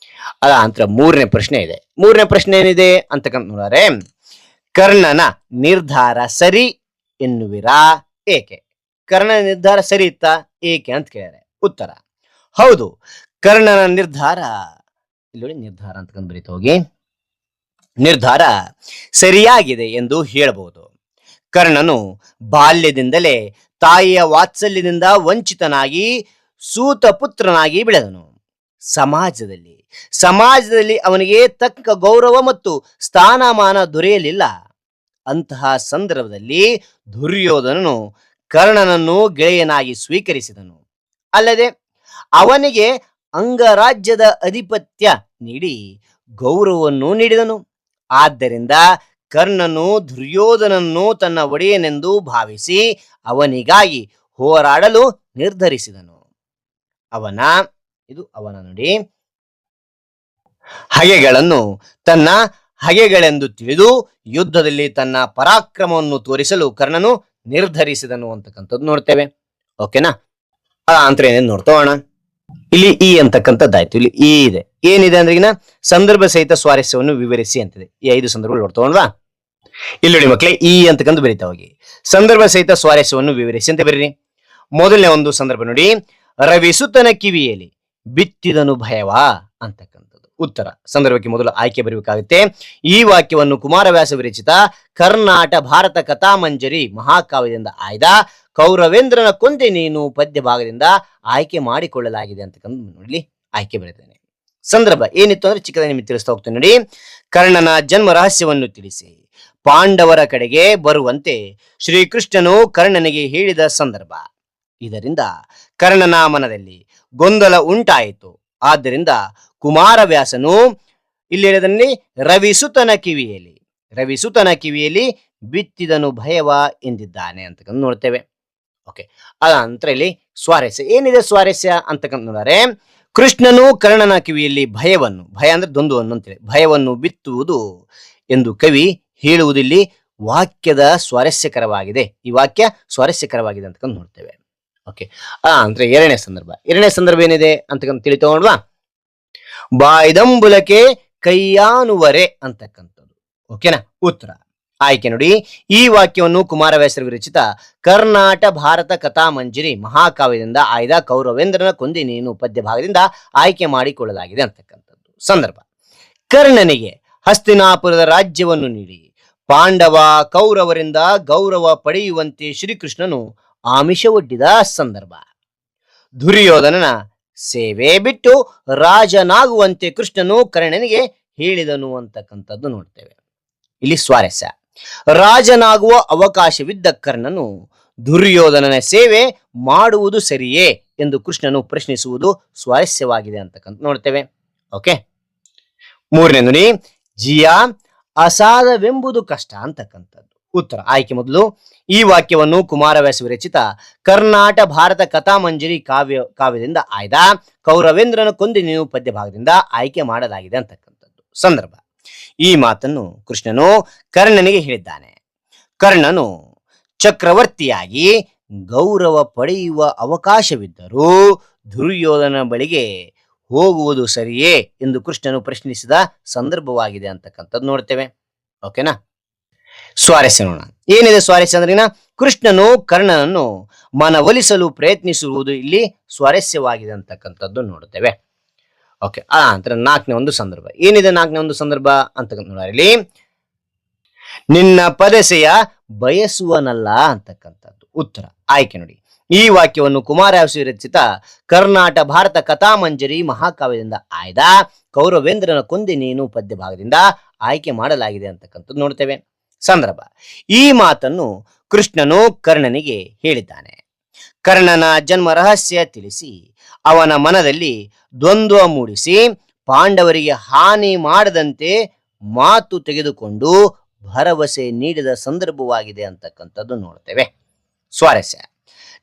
ಅದ ನಂತರ 3ನೇ ಪ್ರಶ್ನೆ ಇದೆ. 3ನೇ ಪ್ರಶ್ನೆ ಏನಿದೆ ಅಂತಕ್ಕಂತ ನೋಡಿದ್ರೆ, ಕರ್ಣನ ನಿರ್ಧಾರ ಸರಿ ಎನ್ನುವಿರಾ ಏಕೆ? ಕರ್ಣನ ನಿರ್ಧಾರ ಸರಿ ಇತ್ತಾ ಏಕೆ ಅಂತ ಕೇಳಿದರೆ ಉತ್ತರ ಹೌದು. ಕರ್ಣನ ನಿರ್ಧಾರ, ಇಲ್ಲಿ ನಿರ್ಧಾರ ಅಂತಕ್ಕಂತ ಬರೀತಾ ಹೋಗಿ, ನಿರ್ಧಾರ ಸರಿಯಾಗಿದೆ ಎಂದು ಹೇಳಬಹುದು. ಕರ್ಣನು ಬಾಲ್ಯದಿಂದಲೇ ತಾಯಿಯ ವಾತ್ಸಲ್ಯದಿಂದ ವಂಚಿತನಾಗಿ ಸೂತ ಪುತ್ರನಾಗಿ ಬೆಳೆದನು. ಸಮಾಜದಲ್ಲಿ ಅವನಿಗೆ ತಕ್ಕ ಗೌರವ ಮತ್ತು ಸ್ಥಾನಮಾನ ದೊರೆಯಲಿಲ್ಲ. ಅಂತಹ ಸಂದರ್ಭದಲ್ಲಿ ದುರ್ಯೋಧನನು ಕರ್ಣನನ್ನು ಗೆಳೆಯನಾಗಿ ಸ್ವೀಕರಿಸಿದನು. ಅಲ್ಲದೆ ಅವನಿಗೆ ಅಂಗರಾಜ್ಯದ ಅಧಿಪತ್ಯ ನೀಡಿ ಗೌರವವನ್ನು ನೀಡಿದನು. ಆದ್ದರಿಂದ ಕರ್ಣನು ದುರ್ಯೋಧನನ್ನು ತನ್ನ ಒಡೆಯನೆಂದು ಭಾವಿಸಿ ಅವನಿಗಾಗಿ ಹೋರಾಡಲು ನಿರ್ಧರಿಸಿದನು. ಅವನ ನುಡಿ, ಹಗೆಗಳನ್ನು ತನ್ನ ಹಗೆಗಳೆಂದು ತಿಳಿದು ಯುದ್ಧದಲ್ಲಿ ತನ್ನ ಪರಾಕ್ರಮವನ್ನು ತೋರಿಸಲು ಕರ್ಣನು ನಿರ್ಧರಿಸಿದನು ಅಂತಕ್ಕಂಥದ್ದು ನೋಡ್ತೇವೆ. ಓಕೆನಾ. ಅಂತರ ಏನೇನು ನೋಡ್ತೋಣ. ಇಲ್ಲಿ ಈ ಅಂತಕ್ಕಂಥದ್ದಾಯ್ತು. ಇಲ್ಲಿ ಈ ಇದೆ, ಏನಿದೆ ಅಂದ್ರೆ ಈಗ ಸಂದರ್ಭ ಸಹಿತ ಸ್ವಾರಸ್ಯವನ್ನು ವಿವರಿಸಿ ಅಂತಿದೆ. ಈ 5 ಸಂದರ್ಭಗಳು ನೋಡ್ತೋಣವಾ. ಇಲ್ಲಿ ನೋಡಿ ಮಕ್ಕಳೇ, ಈ ಅಂತಕ್ಕಂಥ ಬರೀತಾ ಹೋಗಿ ಸಂದರ್ಭ ಸಹಿತ ಸ್ವಾರಸ್ಯವನ್ನು ವಿವರಿಸಿ ಅಂತ ಬರೀರಿ. ಮೊದಲನೇ ಒಂದು ಸಂದರ್ಭ ನೋಡಿ, ರವಿಸುತನ ಕಿವಿಯಲ್ಲಿ ಬಿತ್ತಿದನು ಭಯವಾ ಅಂತಕ್ಕಂಥದ್ದು. ಉತ್ತರ ಸಂದರ್ಭಕ್ಕೆ ಮೊದಲು ಆಯ್ಕೆ ಬರಬೇಕಾಗುತ್ತೆ. ಈ ವಾಕ್ಯವನ್ನು ಕುಮಾರವ್ಯಾಸ ವಿರಚಿತ ಕರ್ನಾಟ ಭಾರತ ಕಥಾಮಂಜರಿ ಮಹಾಕಾವ್ಯದಿಂದ ಆಯ್ದ ಕೌರವೇಂದ್ರನ ಕೊಂದೆ ನೀನು ಪದ್ಯ ಭಾಗದಿಂದ ಆಯ್ಕೆ ಮಾಡಿಕೊಳ್ಳಲಾಗಿದೆ ಅಂತಕ್ಕಂಥ ನೋಡಿ ಆಯ್ಕೆ ಬರೀತೇನೆ. ಸಂದರ್ಭ ಏನಿತ್ತು ಅಂದ್ರೆ ಚಿಕ್ಕದಾಗಿ ನಿಮಗೆ ತಿಳಿಸ್ತಾ ಹೋಗ್ತೇನೆ ನೋಡಿ. ಕರ್ಣನ ಜನ್ಮ ರಹಸ್ಯವನ್ನು ತಿಳಿಸಿ ಪಾಂಡವರ ಕಡೆಗೆ ಬರುವಂತೆ ಶ್ರೀಕೃಷ್ಣನು ಕರ್ಣನಿಗೆ ಹೇಳಿದ ಸಂದರ್ಭ. ಇದರಿಂದ ಕರ್ಣನ ಮನದಲ್ಲಿ ಗೊಂದಲ ಉಂಟಾಯಿತು. ಆದ್ದರಿಂದ ಕುಮಾರವ್ಯಾಸನು ಇಲ್ಲಿ ಹೇಳಿದಲ್ಲಿ ರವಿಸುತನ ಕಿವಿಯಲ್ಲಿ ಬಿತ್ತಿದನು ಭಯವ ಎಂದಿದ್ದಾನೆ ಅಂತಕ್ಕಂಥ ನೋಡ್ತೇವೆ. ಓಕೆ. ಅದ ನಂತರ ಇಲ್ಲಿ ಸ್ವಾರಸ್ಯ ಏನಿದೆ, ಸ್ವಾರಸ್ಯ ಅಂತಕ್ಕಂಥ ನೋಡಿದ್ರೆ, ಕೃಷ್ಣನು ಕರ್ಣನ ಕಿವಿಯಲ್ಲಿ ಭಯ ಅಂದ್ರೆ ದ್ವಂದ್ವವನ್ನು ಅಂತೇಳಿ ಭಯವನ್ನು ಬಿತ್ತುವುದು ಎಂದು ಕವಿ ಹೇಳುವುದಿಲ್ಲಿ ವಾಕ್ಯದ ಸ್ವಾರಸ್ಯಕರವಾಗಿದೆ. ಈ ವಾಕ್ಯ ಸ್ವಾರಸ್ಯಕರವಾಗಿದೆ ಅಂತಕ್ಕಂಥ ನೋಡ್ತೇವೆ. ಓಕೆ. ಅಂದ್ರೆ ಎರಡನೇ ಸಂದರ್ಭ ಏನಿದೆ ಅಂತಕ್ಕಂಥ ತಿಳಿತೋಣವಾ. ಬಾಯ್ದಂಬುಲಕ್ಕೆ ಕೈಯಾನುವರೆ ಅಂತಕ್ಕಂಥದ್ದು. ಓಕೆನಾ. ಉತ್ತರ ಆಯ್ಕೆ ನೋಡಿ. ಈ ವಾಕ್ಯವನ್ನು ಕುಮಾರವ್ಯಾಸರ ವಿರಚಿತ ಕರ್ನಾಟ ಭಾರತ ಕಥಾಮಂಜರಿ ಮಹಾಕಾವ್ಯದಿಂದ ಆಯ್ದ ಕೌರವೇಂದ್ರನ ಕೊಂದೆ ನೀನು ಪದ್ಯ ಭಾಗದಿಂದ ಆಯ್ಕೆ ಮಾಡಿಕೊಳ್ಳಲಾಗಿದೆ ಅಂತಕ್ಕಂಥದ್ದು. ಸಂದರ್ಭ ಕರ್ಣನಿಗೆ ಹಸ್ತಿನಾಪುರದ ರಾಜ್ಯವನ್ನು ನೀಡಿ ಪಾಂಡವ ಕೌರವರಿಂದ ಗೌರವ ಪಡೆಯುವಂತೆ ಶ್ರೀಕೃಷ್ಣನು ಆಮಿಷವೊಡ್ಡಿದ ಸಂದರ್ಭ. ದುರ್ಯೋಧನನ ಸೇವೆ ಬಿಟ್ಟು ರಾಜನಾಗುವಂತೆ ಕೃಷ್ಣನು ಕರ್ಣನಿಗೆ ಹೇಳಿದನು ಅಂತಕ್ಕಂಥದ್ದು ನೋಡ್ತೇವೆ. ಇಲ್ಲಿ ಸ್ವಾರಸ್ಯ, ರಾಜನಾಗುವ ಅವಕಾಶವಿದ್ದ ಕರ್ಣನು ದುರ್ಯೋಧನನ ಸೇವೆ ಮಾಡುವುದು ಸರಿಯೇ ಎಂದು ಕೃಷ್ಣನು ಪ್ರಶ್ನಿಸುವುದು ಸ್ವಾರಸ್ಯವಾಗಿದೆ ಅಂತಕ್ಕಂಥ ನೋಡ್ತೇವೆ. ಓಕೆ. ಮೂರನೇ ನುಡಿ, ಜಿಯ ಅಸಾಧವೆಂಬುದು ಕಷ್ಟ ಅಂತಕ್ಕಂಥದ್ದು. ಉತ್ತರ ಆಯ್ಕೆ ಮೊದಲು. ಈ ವಾಕ್ಯವನ್ನು ಕುಮಾರವ್ಯಾಸ ವಿರಚಿತ ಕರ್ನಾಟ ಭಾರತ ಕಥಾಮಂಜರಿ ಕಾವ್ಯದಿಂದ ಆಯ್ದ ಕೌರವೇಂದ್ರನ ಕೊಂದೆ ನೀನು ಪದ್ಯ ಭಾಗದಿಂದ ಆಯ್ಕೆ ಮಾಡಲಾಗಿದೆ ಅಂತಕ್ಕಂಥದ್ದು. ಸಂದರ್ಭ ಈ ಮಾತನ್ನು ಕೃಷ್ಣನು ಕರ್ಣನಿಗೆ ಹೇಳಿದ್ದಾನೆ. ಕರ್ಣನು ಚಕ್ರವರ್ತಿಯಾಗಿ ಗೌರವ ಪಡೆಯುವ ಅವಕಾಶವಿದ್ದರೂ ದುರ್ಯೋಧನ ಬಳಿಗೆ ಹೋಗುವುದು ಸರಿಯೇ ಎಂದು ಕೃಷ್ಣನು ಪ್ರಶ್ನಿಸಿದ ಸಂದರ್ಭವಾಗಿದೆ ಅಂತಕ್ಕಂಥದ್ದು ನೋಡ್ತೇವೆ. ಓಕೆನಾ. ಸ್ವಾರಸ್ಯ ನೋಡೋಣ. ಏನಿದೆ ಸ್ವಾರಸ್ಯ ಅಂದ್ರೆ, ಕೃಷ್ಣನು ಕರ್ಣನನ್ನು ಮನವೊಲಿಸಲು ಪ್ರಯತ್ನಿಸುವುದು ಇಲ್ಲಿ ಸ್ವಾರಸ್ಯವಾಗಿದೆ ಅಂತಕ್ಕಂಥದ್ದು ನೋಡುತ್ತೇವೆ. ಓಕೆ. ನಂತರ 4ನೇ ಒಂದು ಸಂದರ್ಭ ಏನಿದೆ. 4ನೇ ಒಂದು ಸಂದರ್ಭ ಅಂತಕ್ಕಂಥ ನೋಡಲಿ, ನಿನ್ನ ಪದಸೆಯ ಬಯಸುವನಲ್ಲ ಅಂತಕ್ಕಂಥದ್ದು. ಉತ್ತರ ಆಯ್ಕೆ ನೋಡಿ. ಈ ವಾಕ್ಯವನ್ನು ಕುಮಾರವ್ಯಾಸ ವಿರಚಿತ ಕರ್ನಾಟ ಭಾರತ ಕಥಾಮಂಜರಿ ಮಹಾಕಾವ್ಯದಿಂದ ಆಯ್ದ ಕೌರವೇಂದ್ರನ ಕೊಂದೆ ನೀನು ಪದ್ಯ ಭಾಗದಿಂದ ಆಯ್ಕೆ ಮಾಡಲಾಗಿದೆ ಅಂತಕ್ಕಂಥದ್ದು ನೋಡ್ತೇವೆ. ಸಂದರ್ಭ ಈ ಮಾತನ್ನು ಕೃಷ್ಣನು ಕರ್ಣನಿಗೆ ಹೇಳಿದ್ದಾನೆ. ಕರ್ಣನ ಜನ್ಮ ರಹಸ್ಯ ತಿಳಿಸಿ ಅವನ ಮನದಲ್ಲಿ ದ್ವಂದ್ವ ಮೂಡಿಸಿ ಪಾಂಡವರಿಗೆ ಹಾನಿ ಮಾಡದಂತೆ ಮಾತು ತೆಗೆದುಕೊಂಡು ಭರವಸೆ ನೀಡಿದ ಸಂದರ್ಭವಾಗಿದೆ ಅಂತಕ್ಕಂಥದ್ದು ನೋಡ್ತೇವೆ. ಸ್ವಾರಸ್ಯ,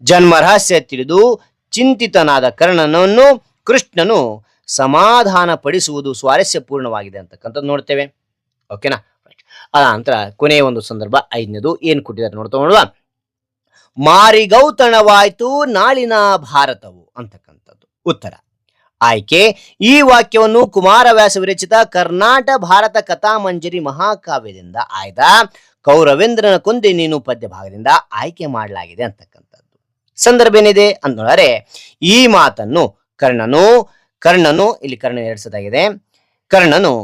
ಜನ್ಮ ರಹಸ್ಯ ತಿಳಿದು ಚಿಂತಿತನಾದ ಕರ್ಣನನ್ನು ಕೃಷ್ಣನು ಸಮಾಧಾನ ಪಡಿಸುವುದು ಸ್ವಾರಸ್ಯಪೂರ್ಣವಾಗಿದೆ ಅಂತಕ್ಕಂಥದ್ದು ನೋಡ್ತೇವೆ. ಓಕೆನಾ. ನಂತರ ಕೊನೆಯ ಒಂದು ಸಂದರ್ಭ 5ನೇದು ಏನ್ ಕೊಟ್ಟಿದ್ದಾರೆ ನೋಡ್ತಾ ನೋಡುವ. ಮಾರಿಗೌತಣವಾಯ್ತು ನಾಳಿನ ಭಾರತವು ಅಂತಕ್ಕಂಥದ್ದು. ಉತ್ತರ. ಆಯ್ಕೆ ಈ ವಾಕ್ಯವನ್ನು ಕುಮಾರವ್ಯಾಸ ವಿರಚಿತ ಕರ್ನಾಟ ಭಾರತ ಕಥಾಮಂಜರಿ ಮಹಾಕಾವ್ಯದಿಂದ ಆಯ್ದ ಕೌರವೇಂದ್ರನ ಕೊಂದೆ ನೀನು ಪದ್ಯ ಭಾಗದಿಂದ ಆಯ್ಕೆ ಮಾಡಲಾಗಿದೆ ಅಂತಕ್ಕಂಥದ್ದು. ಸಂದರ್ಭ ಏನಿದೆ ಅಂತ ನೋಡಿದ್ರೆ ಈ ಮಾತನ್ನು ಕರ್ಣನು ಇಲ್ಲಿ ಕರ್ಣ ಎರಡ್ಸದಾಗಿದೆ. ಕರ್ಣನು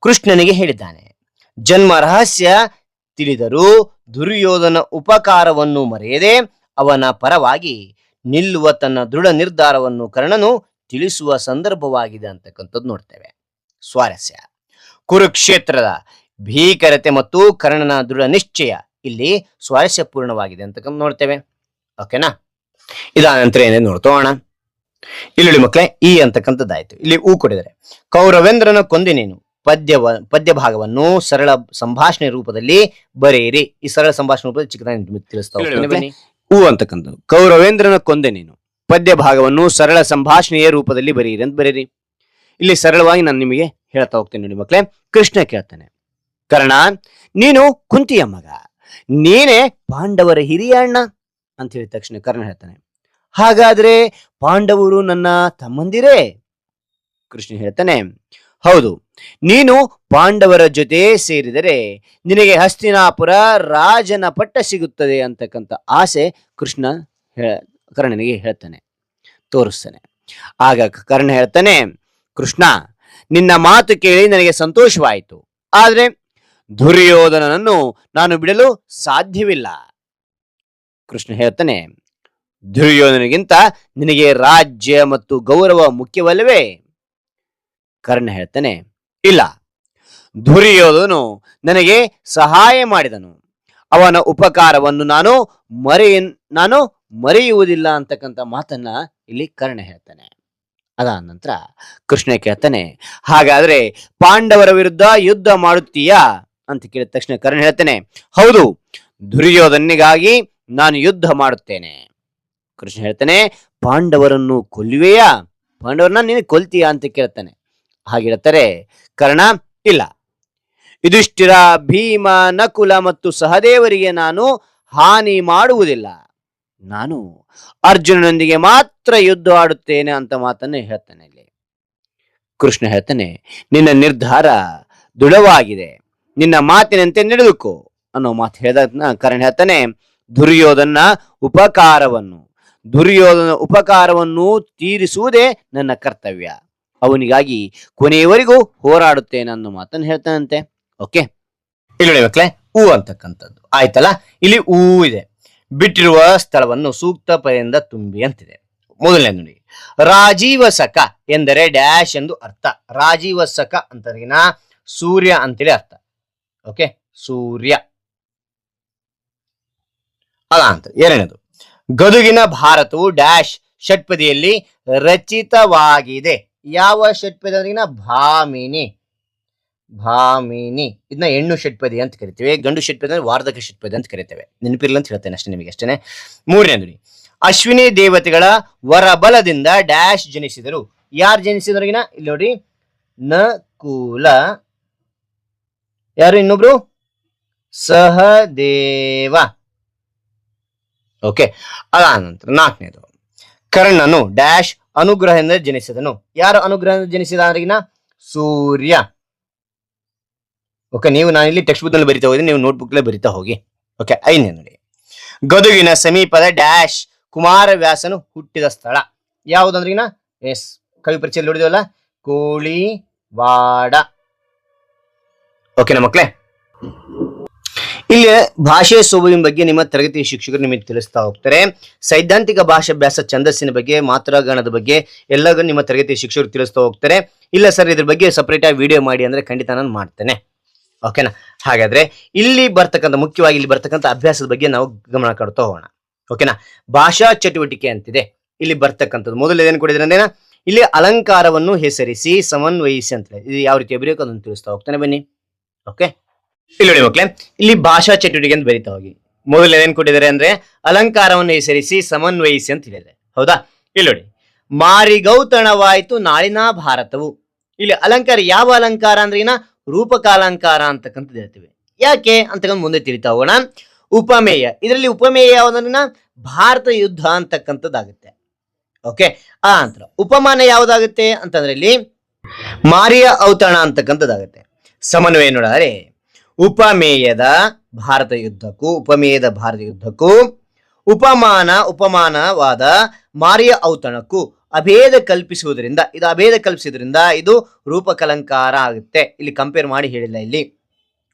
ಕೃಷ್ಣನಿಗೆ ಹೇಳಿದ್ದಾನೆ. ಜನ್ಮ ರಹಸ್ಯ ತಿಳಿದರೂ ದುರ್ಯೋಧನ ಉಪಕಾರವನ್ನು ಮರೆಯದೆ ಅವನ ಪರವಾಗಿ ನಿಲ್ಲುವ ತನ್ನ ದೃಢ ನಿರ್ಧಾರವನ್ನು ಕರ್ಣನು ತಿಳಿಸುವ ಸಂದರ್ಭವಾಗಿದೆ ಅಂತಕ್ಕಂಥದ್ದು ನೋಡ್ತೇವೆ. ಸ್ವಾರಸ್ಯ ಕುರುಕ್ಷೇತ್ರದ ಭೀಕರತೆ ಮತ್ತು ಕರ್ಣನ ದೃಢ ನಿಶ್ಚಯ ಇಲ್ಲಿ ಸ್ವಾರಸ್ಯಪೂರ್ಣವಾಗಿದೆ ಅಂತಕ್ಕಂಥ ನೋಡ್ತೇವೆ. ಓಕೆನಾ? ಇದಾದ ನಂತರ ಏನೇನು ನೋಡ್ತೋಣ. ಇಲ್ಲಿ ಮಕ್ಕಳೇ ಈ ಅಂತಕ್ಕಂಥದ್ದಾಯ್ತು. ಇಲ್ಲಿ ಹೂ ಕೊಡಿದರೆ ಕೌರವೇಂದ್ರನ ಕೊಂದೆ ನೀನು ಪದ್ಯ ಭಾಗವನ್ನು ಸರಳ ಸಂಭಾಷಣೆ ರೂಪದಲ್ಲಿ ಬರೆಯಿರಿ. ಈ ಸರಳ ಸಂಭಾಷಣೆ ರೂಪದಲ್ಲಿ ಚಿಕ್ಕದಾಗಿ ತಿಳಿಸ್ತಾ ಹೋಗ್ತೇನೆ. ಹೂ ಅಂತಕ್ಕಂಥದ್ದು ಕೌರವೇಂದ್ರನ ಕೊಂದೆ ನೀನು ಪದ್ಯ ಭಾಗವನ್ನು ಸರಳ ಸಂಭಾಷಣೆಯ ರೂಪದಲ್ಲಿ ಬರೆಯಿರಿ ಅಂತ ಬರೀರಿ. ಇಲ್ಲಿ ಸರಳವಾಗಿ ನಾನು ನಿಮಗೆ ಹೇಳ್ತಾ ಹೋಗ್ತೇನೆ ನೋಡಿ ಮಕ್ಕಳೇ. ಕೃಷ್ಣ ಕೇಳ್ತಾನೆ, ಕರ್ಣ ನೀನು ಕುಂತಿಯ ಮಗ, ನೀನೇ ಪಾಂಡವರ ಹಿರಿಯ ಅಣ್ಣ ಅಂತ ಹೇಳಿದ ತಕ್ಷಣ ಕರ್ಣ ಹೇಳ್ತಾನೆ, ಹಾಗಾದ್ರೆ ಪಾಂಡವರು ನನ್ನ ತಮ್ಮಂದಿರೇ? ಕೃಷ್ಣ ಹೇಳ್ತಾನೆ, ಹೌದು, ನೀನು ಪಾಂಡವರ ಜೊತೆ ಸೇರಿದರೆ ನಿನಗೆ ಹಸ್ತಿನಾಪುರ ರಾಜನ ಪಟ್ಟ ಸಿಗುತ್ತದೆ ಅಂತಕ್ಕಂಥ ಆಸೆ ಕೃಷ್ಣ ಕರ್ಣನಿಗೆ ಹೇಳ್ತಾನೆ, ತೋರಿಸ್ತಾನೆ. ಆಗ ಕರ್ಣ ಹೇಳ್ತಾನೆ, ಕೃಷ್ಣ ನಿನ್ನ ಮಾತು ಕೇಳಿ ನನಗೆ ಸಂತೋಷವಾಯಿತು, ಆದ್ರೆ ದುರ್ಯೋಧನನನ್ನು ನಾನು ಬಿಡಲು ಸಾಧ್ಯವಿಲ್ಲ. ಕೃಷ್ಣ ಹೇಳ್ತಾನೆ, ದುರ್ಯೋಧನಿಗಿಂತ ನಿನಗೆ ರಾಜ್ಯ ಮತ್ತು ಗೌರವ ಮುಖ್ಯವಲ್ಲವೇ? ಕರ್ಣ ಹೇಳ್ತಾನೆ, ಇಲ್ಲ, ದುರ್ಯೋಧನು ನನಗೆ ಸಹಾಯ ಮಾಡಿದನು, ಅವನ ಉಪಕಾರವನ್ನು ನಾನು ಮರೆಯುವುದಿಲ್ಲ ಅಂತಕ್ಕಂಥ ಮಾತನ್ನ ಇಲ್ಲಿ ಕರ್ಣ ಹೇಳ್ತಾನೆ. ಅದಾದ ನಂತರ ಕೃಷ್ಣ ಕೇಳ್ತಾನೆ, ಹಾಗಾದ್ರೆ ಪಾಂಡವರ ವಿರುದ್ಧ ಯುದ್ಧ ಮಾಡುತ್ತೀಯಾ ಅಂತ ಕೇಳಿದ ತಕ್ಷಣ ಕರ್ಣ ಹೇಳ್ತಾನೆ, ಹೌದು, ದುರ್ಯೋಧನಿಗಾಗಿ ನಾನು ಯುದ್ಧ ಮಾಡುತ್ತೇನೆ. ಕೃಷ್ಣ ಹೇಳ್ತಾನೆ, ಪಾಂಡವರನ್ನು ಕೊಲ್ಲುವೆಯಾ? ಪಾಂಡವರನ್ನ ನೀನು ಕೊಲ್ತೀಯಾ ಅಂತ ಕೇಳ್ತಾನೆ. ಹಾಗಿರ್ತಾರೆ ಕರ್ಣ, ಇಲ್ಲ, ಯುಧಿಷ್ಠಿರ, ಭೀಮ, ನಕುಲ ಮತ್ತು ಸಹದೇವರಿಗೆ ನಾನು ಹಾನಿ ಮಾಡುವುದಿಲ್ಲ, ನಾನು ಅರ್ಜುನನೊಂದಿಗೆ ಮಾತ್ರ ಯುದ್ಧ ಆಡುತ್ತೇನೆ ಅಂತ ಮಾತನ್ನು ಹೇಳ್ತಾನೆ. ಇಲ್ಲಿ ಕೃಷ್ಣ ಹೇಳ್ತಾನೆ, ನಿನ್ನ ನಿರ್ಧಾರ ದೃಢವಾಗಿದೆ, ನಿನ್ನ ಮಾತಿನಂತೆ ನಡೆದುಕೋ ಅನ್ನೋ ಮಾತು ಹೇಳಿದ ಕರ್ಣ ಹೇಳ್ತಾನೆ, ದುರ್ಯೋಧನ ಉಪಕಾರವನ್ನು ತೀರಿಸುವುದೇ ನನ್ನ ಕರ್ತವ್ಯ, ಅವನಿಗಾಗಿ ಕೊನೆಯವರೆಗೂ ಹೋರಾಡುತ್ತೇನೆ ಅನ್ನೋ ಮಾತನ್ನು ಹೇಳ್ತಾನಂತೆ. ಓಕೆ, ಇಲ್ಲಿ ನೋಡಿ ಮಕ್ಕಳೇ, ಹೂ ಅಂತಕ್ಕಂಥದ್ದು ಆಯ್ತಲ್ಲ. ಇಲ್ಲಿ ಹೂ ಇದೆ, ಬಿಟ್ಟಿರುವ ಸ್ಥಳವನ್ನು ಸೂಕ್ತ ಪದದಿಂದ ತುಂಬಿ ಅಂತಿದೆ. ಮೊದಲನೇ ನೋಡಿ, ರಾಜೀವಸಕ ಎಂದರೆ ಡ್ಯಾಶ್ ಎಂದು ಅರ್ಥ. ರಾಜೀವಸಕ ಅಂತಂದ್ರಿಗಿನ ಸೂರ್ಯ ಅಂತೇಳಿ ಅರ್ಥ. ಓಕೆ, ಸೂರ್ಯ. ಅಲ್ಲ ಅಂತ. ಎರಡನೇದು, ಗದುಗಿನ ಭಾರತವು ಡ್ಯಾಶ್ ಷಟ್ಪದಿಯಲ್ಲಿ ರಚಿತವಾಗಿದೆ. ಯಾವ ಷಟ್ಪದಿ ಅಂದ್ರಿಗಿನ ಭಾಮಿನಿ. ಇದನ್ನ ಹೆಣ್ಣು ಷಟ್ಪದಿ ಅಂತ ಕರಿತೇವೆ. ಗಂಡು ಷಟ್ಪದಿ ಅಂದ್ರೆ ವಾರ್ಧಕ ಷಟ್ಪದಿ ಅಂತ ಕರಿತೇವೆ. ನೆನಪಿರ್ಲಿ ಅಂತ ಹೇಳ್ತೇನೆ ಅಷ್ಟೇ ನಿಮಗೆ ಅಷ್ಟೇನೆ. ಮೂರನೇ ನೋಡಿ, ಅಶ್ವಿನಿ ದೇವತೆಗಳ ವರಬಲದಿಂದ ಡ್ಯಾಶ್ ಜನಿಸಿದರು. ಯಾರು ಜನಿಸಿದ್ರಿಗಿನ ಇಲ್ಲಿ ನೋಡಿ, ನಕುಲ, ಯಾರು ಇನ್ನೊಬ್ರು, ಸಹದೇವ. ಓಕೆ, ಅದಾದ ನಂತರ ನಾಲ್ಕನೇದು, ಕರ್ಣನು ಡ್ಯಾಶ್ ಅನುಗ್ರಹದಿಂದ ಜನಿಸಿದನು. ಯಾರು ಅನುಗ್ರಹದಿಂದ ಜನಿಸಿದ ಅಂದ್ರಿಗಿನ ಸೂರ್ಯ. ಓಕೆ, ನಾನು ಇಲ್ಲಿ ಟೆಕ್ಸ್ಟ್ ಬುಕ್ ನಲ್ಲಿ ಬರಿತಾ ಹೋಗಿ, ನೀವು ನೋಟ್ಬುಕ್ ನಲ್ಲಿ ಬರಿತಾ ಹೋಗಿ. ಓಕೆ, ಐದನೇ ನೋಡಿ, ಗದುಗಿನ ಸಮೀಪದ ಡ್ಯಾಶ್ ಕುಮಾರವ್ಯಾಸನು ಹುಟ್ಟಿದ ಸ್ಥಳ. ಯಾವುದಂದ್ರಿಗಿನ ಎಸ್ ಕವಿ ಪರಿಚಯ ನೋಡಿದವಲ್ಲ, ಕೋಳಿವಾಡ. ಓಕೆನಾ ಮಕ್ಕಳೇ? ಇಲ್ಲಿ ಭಾಷೆ ಸೊಬಗಿನ ಬಗ್ಗೆ ನಿಮ್ಮ ತರಗತಿ ಶಿಕ್ಷಕರು ನಿಮಗೆ ತಿಳಿಸ್ತಾ ಹೋಗ್ತಾರೆ. ಸೈದ್ಧಾಂತಿಕ ಭಾಷಾಭ್ಯಾಸ ಛಂದಸ್ಸಿನ ಬಗ್ಗೆ, ಮಾತ್ರಾಗಣದ ಬಗ್ಗೆ ಎಲ್ಲರೂ ನಿಮ್ಮ ತರಗತಿ ಶಿಕ್ಷಕರು ತಿಳಿಸ್ತಾ ಹೋಗ್ತಾರೆ. ಇಲ್ಲ ಸರ್ ಇದ್ರ ಬಗ್ಗೆ ಸಪರೇಟ್ ಆಗಿ ವಿಡಿಯೋ ಮಾಡಿ ಅಂದ್ರೆ ಖಂಡಿತ ನಾನು ಮಾಡ್ತೇನೆ. ಓಕೆನಾ? ಹಾಗಾದ್ರೆ ಮುಖ್ಯವಾಗಿ ಇಲ್ಲಿ ಬರ್ತಕ್ಕಂಥ ಅಭ್ಯಾಸದ ಬಗ್ಗೆ ನಾವು ಗಮನ ಕೊಡ್ತಾ ಹೋಗೋಣ. ಓಕೆನಾ? ಭಾಷಾ ಚಟುವಟಿಕೆ ಅಂತಿದೆ ಇಲ್ಲಿ ಬರ್ತಕ್ಕಂಥದ್ದು. ಮೊದಲು ಏನ್ ಕೊಡಿದ್ರೆ ಅಂದೇನ, ಇಲ್ಲಿ ಅಲಂಕಾರವನ್ನು ಹೆಸರಿಸಿ ಸಮನ್ವಯಿಸಿ ಅಂತ. ಇದು ಯಾವ ರೀತಿ ಬರೆಯಬೇಕು ಅದನ್ನು ತಿಳಿಸ್ತಾ ಹೋಗ್ತಾನೆ, ಬನ್ನಿ. ಓಕೆ, ಇಲ್ಲಿ ನೋಡಿ ಮಕ್ಕಳೇ, ಇಲ್ಲಿ ಭಾಷಾ ಚಟುವಟಿಕೆ ಅಂತ ಬರೀತಾ ಹೋಗಿ. ಮೊದಲು ಏನ್ ಕೊಟ್ಟಿದ್ದಾರೆ ಅಂದ್ರೆ ಅಲಂಕಾರವನ್ನು ಹೆಸರಿಸಿ ಸಮನ್ವಯಿಸಿ ಅಂತ ಹೇಳಿದೆ. ಹೌದಾ? ಇಲ್ಲಿ ನೋಡಿ, ಮಾರಿಗೌತಣವಾಯಿತು ನಾಳಿನ ಭಾರತವು. ಇಲ್ಲಿ ಅಲಂಕಾರ ಯಾವ ಅಲಂಕಾರ ಅಂದ್ರೆ ರೂಪಕಾಲಂಕಾರ ಅಂತಕ್ಕಂಥದ್ದು ಹೇಳ್ತೀವಿ. ಯಾಕೆ ಅಂತಕ್ಕಂಥ ಮುಂದೆ ತಿಳಿತಾ ಹೋಗೋಣ. ಉಪಮೇಯ, ಇದರಲ್ಲಿ ಉಪಮೇಯ ಯಾವ್ದನ್ನ ಭಾರತ ಯುದ್ಧ ಅಂತಕ್ಕಂಥದ್ದಾಗುತ್ತೆ. ಓಕೆ. ಆ ನಂತರ ಉಪಮಾನ ಯಾವುದಾಗುತ್ತೆ ಅಂತಂದ್ರೆ ಇಲ್ಲಿ ಮಾರಿಯ ಔತಣ ಅಂತಕ್ಕಂಥದ್ದಾಗುತ್ತೆ. ಸಮನ್ವಯ ನೋಡಿದರೆ ಉಪಮೇಯದ ಭಾರತ ಯುದ್ಧಕ್ಕೂ ಉಪಮಾನವಾದ ಮಾರಿಯ ಔತಣಕ್ಕೂ ಅಭೇದ ಕಲ್ಪಿಸಿದ್ರಿಂದ ಇದು ರೂಪಕಲಂಕಾರ ಆಗುತ್ತೆ. ಇಲ್ಲಿ ಕಂಪೇರ್ ಮಾಡಿ ಹೇಳಿಲ್ಲ ಇಲ್ಲಿ.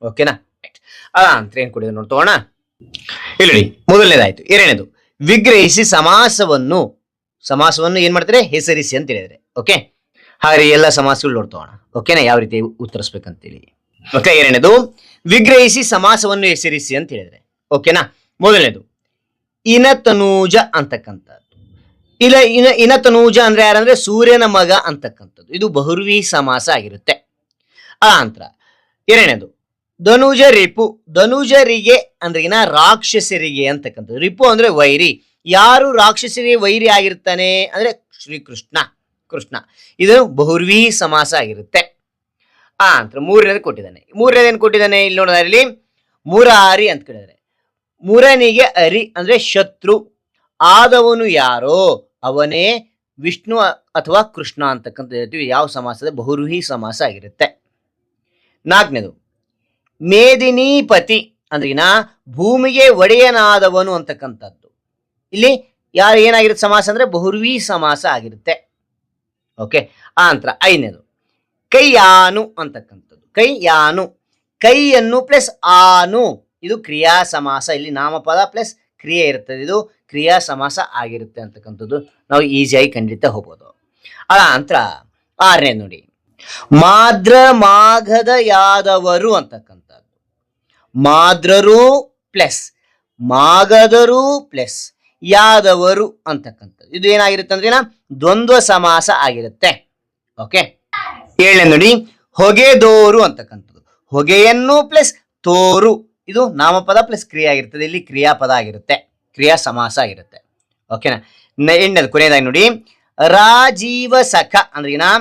ಓಕೆನಾ. ಅಂತ ಏನ್ ಕೊಡಿದೆ ನೋಡ್ತೋಣ. ಇಲ್ಲಿ ಮೊದಲನೇದಾಯ್ತು. ಎರಡನೇದು ವಿಗ್ರಹಿಸಿ ಸಮಾಸವನ್ನು ಏನ್ ಮಾಡ್ತಾರೆ, ಹೆಸರಿಸಿ ಅಂತ ಹೇಳಿದ್ರೆ. ಓಕೆ. ಹಾಗಾದ್ರೆ ಎಲ್ಲ ಸಮಾಸಗಳು ನೋಡ್ತೋಣ. ಓಕೆನಾ, ಯಾವ ರೀತಿ ಉತ್ತರಿಸ್ಬೇಕಂತೇಳಿ. ಓಕೆ. ಎರಡನೇದು ವಿಗ್ರಹಿಸಿ ಸಮಾಸವನ್ನು ಹೆಸರಿಸಿ ಅಂತ ಹೇಳಿದ್ರೆ. ಓಕೆನಾ. ಮೊದಲನೇದು ಇನತನೂಜ ಅಂತಕ್ಕಂಥದ್ದು. ಇನತನೂಜ ಅಂದ್ರೆ ಯಾರಂದ್ರೆ ಸೂರ್ಯನ ಮಗ ಅಂತಕ್ಕಂಥದ್ದು. ಇದು ಬಹುರ್ವಿ ಸಮಾಸ ಆಗಿರುತ್ತೆ. ಆ ನಂತರ ಎರಡನೇದು ಧನುಜ ರಿಪು. ಧನುಜರಿಗೆ ಅಂದ್ರೆ ರಾಕ್ಷಸರಿಗೆ ಅಂತಕ್ಕಂಥದ್ದು. ರಿಪು ಅಂದ್ರೆ ವೈರಿ. ಯಾರು ರಾಕ್ಷಸರಿಗೆ ವೈರಿ ಆಗಿರ್ತಾನೆ ಅಂದ್ರೆ ಶ್ರೀಕೃಷ್ಣ. ಇದು ಬಹುರ್ವಿ ಸಮಾಸ ಆಗಿರುತ್ತೆ. ಆ ನಂತರ ಮೂರನೇದು ಕೊಟ್ಟಿದ್ದಾನೆ. ಇಲ್ಲಿ ನೋಡಿದ್ರೆ ಇಲ್ಲಿ ಮುರಾರಿ ಅಂತ ಕೇಳಿದ್ರೆ, ಮುರನಿಗೆ ಅರಿ ಅಂದ್ರೆ ಶತ್ರು. ಆದವನು ಯಾರೋ ಅವನೇ ವಿಷ್ಣು ಅಥವಾ ಕೃಷ್ಣ ಅಂತಕ್ಕಂಥ ಹೇಳ್ತೀವಿ. ಯಾವ ಸಮಾಸದ ಬಹುರ್ವಿ ಸಮಾಸ ಆಗಿರುತ್ತೆ. ನಾಲ್ಕನೇದು ಮೇದಿನೀಪತಿ ಅಂದ್ರೆ ಭೂಮಿಗೆ ಒಡೆಯನಾದವನು ಅಂತಕ್ಕಂಥದ್ದು. ಇಲ್ಲಿ ಯಾರು ಏನಾಗಿರುತ್ತೆ ಸಮಾಸ ಅಂದ್ರೆ ಬಹುರ್ವಿ ಸಮಾಸ ಆಗಿರುತ್ತೆ. ಓಕೆ. ಆ ನಂತರ ಐದನೇದು ಕೈಯಾನು ಅಂತಕ್ಕಂಥದ್ದು. ಕೈಯನ್ನು ಪ್ಲಸ್ ಆನು, ಇದು ಕ್ರಿಯಾ ಸಮಾಸ. ಇಲ್ಲಿ ನಾಮಪದ ಪ್ಲಸ್ ಕ್ರಿಯೆ ಇರ್ತದೆ. ಇದು ಕ್ರಿಯಾ ಸಮಾಸ ಆಗಿರುತ್ತೆ ಅಂತಕ್ಕಂಥದ್ದು ನಾವು ಈಸಿಯಾಗಿ ಖಂಡಿತ ಹೋಗ್ಬೋದು. ಆ ನಂತರ ಆರನೇದು ನೋಡಿ, ಮಾದ್ರ ಮಾಘದ ಯಾದವರು ಅಂತಕ್ಕಂಥದ್ದು. ಮಾದ್ರರು ಪ್ಲಸ್ ಮಾಗದರು ಪ್ಲಸ್ ಯಾದವರು ಅಂತಕ್ಕಂಥದ್ದು. ಇದು ಏನಾಗಿರುತ್ತೆ ಅಂದ್ರೆ ದ್ವಂದ್ವ ಸಮಾಸ ಆಗಿರುತ್ತೆ. ಓಕೆ. ಏಳನೇ ನೋಡಿ ಹೊಗೆದೋರು ಅಂತಕ್ಕಂಥದ್ದು. ಹೊಗೆಯನ್ನು ಪ್ಲಸ್ ತೋರು, ಇದು ನಾಮಪದ ಪ್ಲಸ್ ಕ್ರಿಯೆ ಆಗಿರ್ತದೆ. ಇಲ್ಲಿ ಕ್ರಿಯಾಪದ ಆಗಿರುತ್ತೆ, ಕ್ರಿಯಾ ಸಮಾಸ ಆಗಿರುತ್ತೆ. ಓಕೆನಾ. ಎಂಟನೇದು ಕೊನೆಯದಾಗಿ ನೋಡಿ ರಾಜೀವ ಸಖ ಅಂದ್ರೆ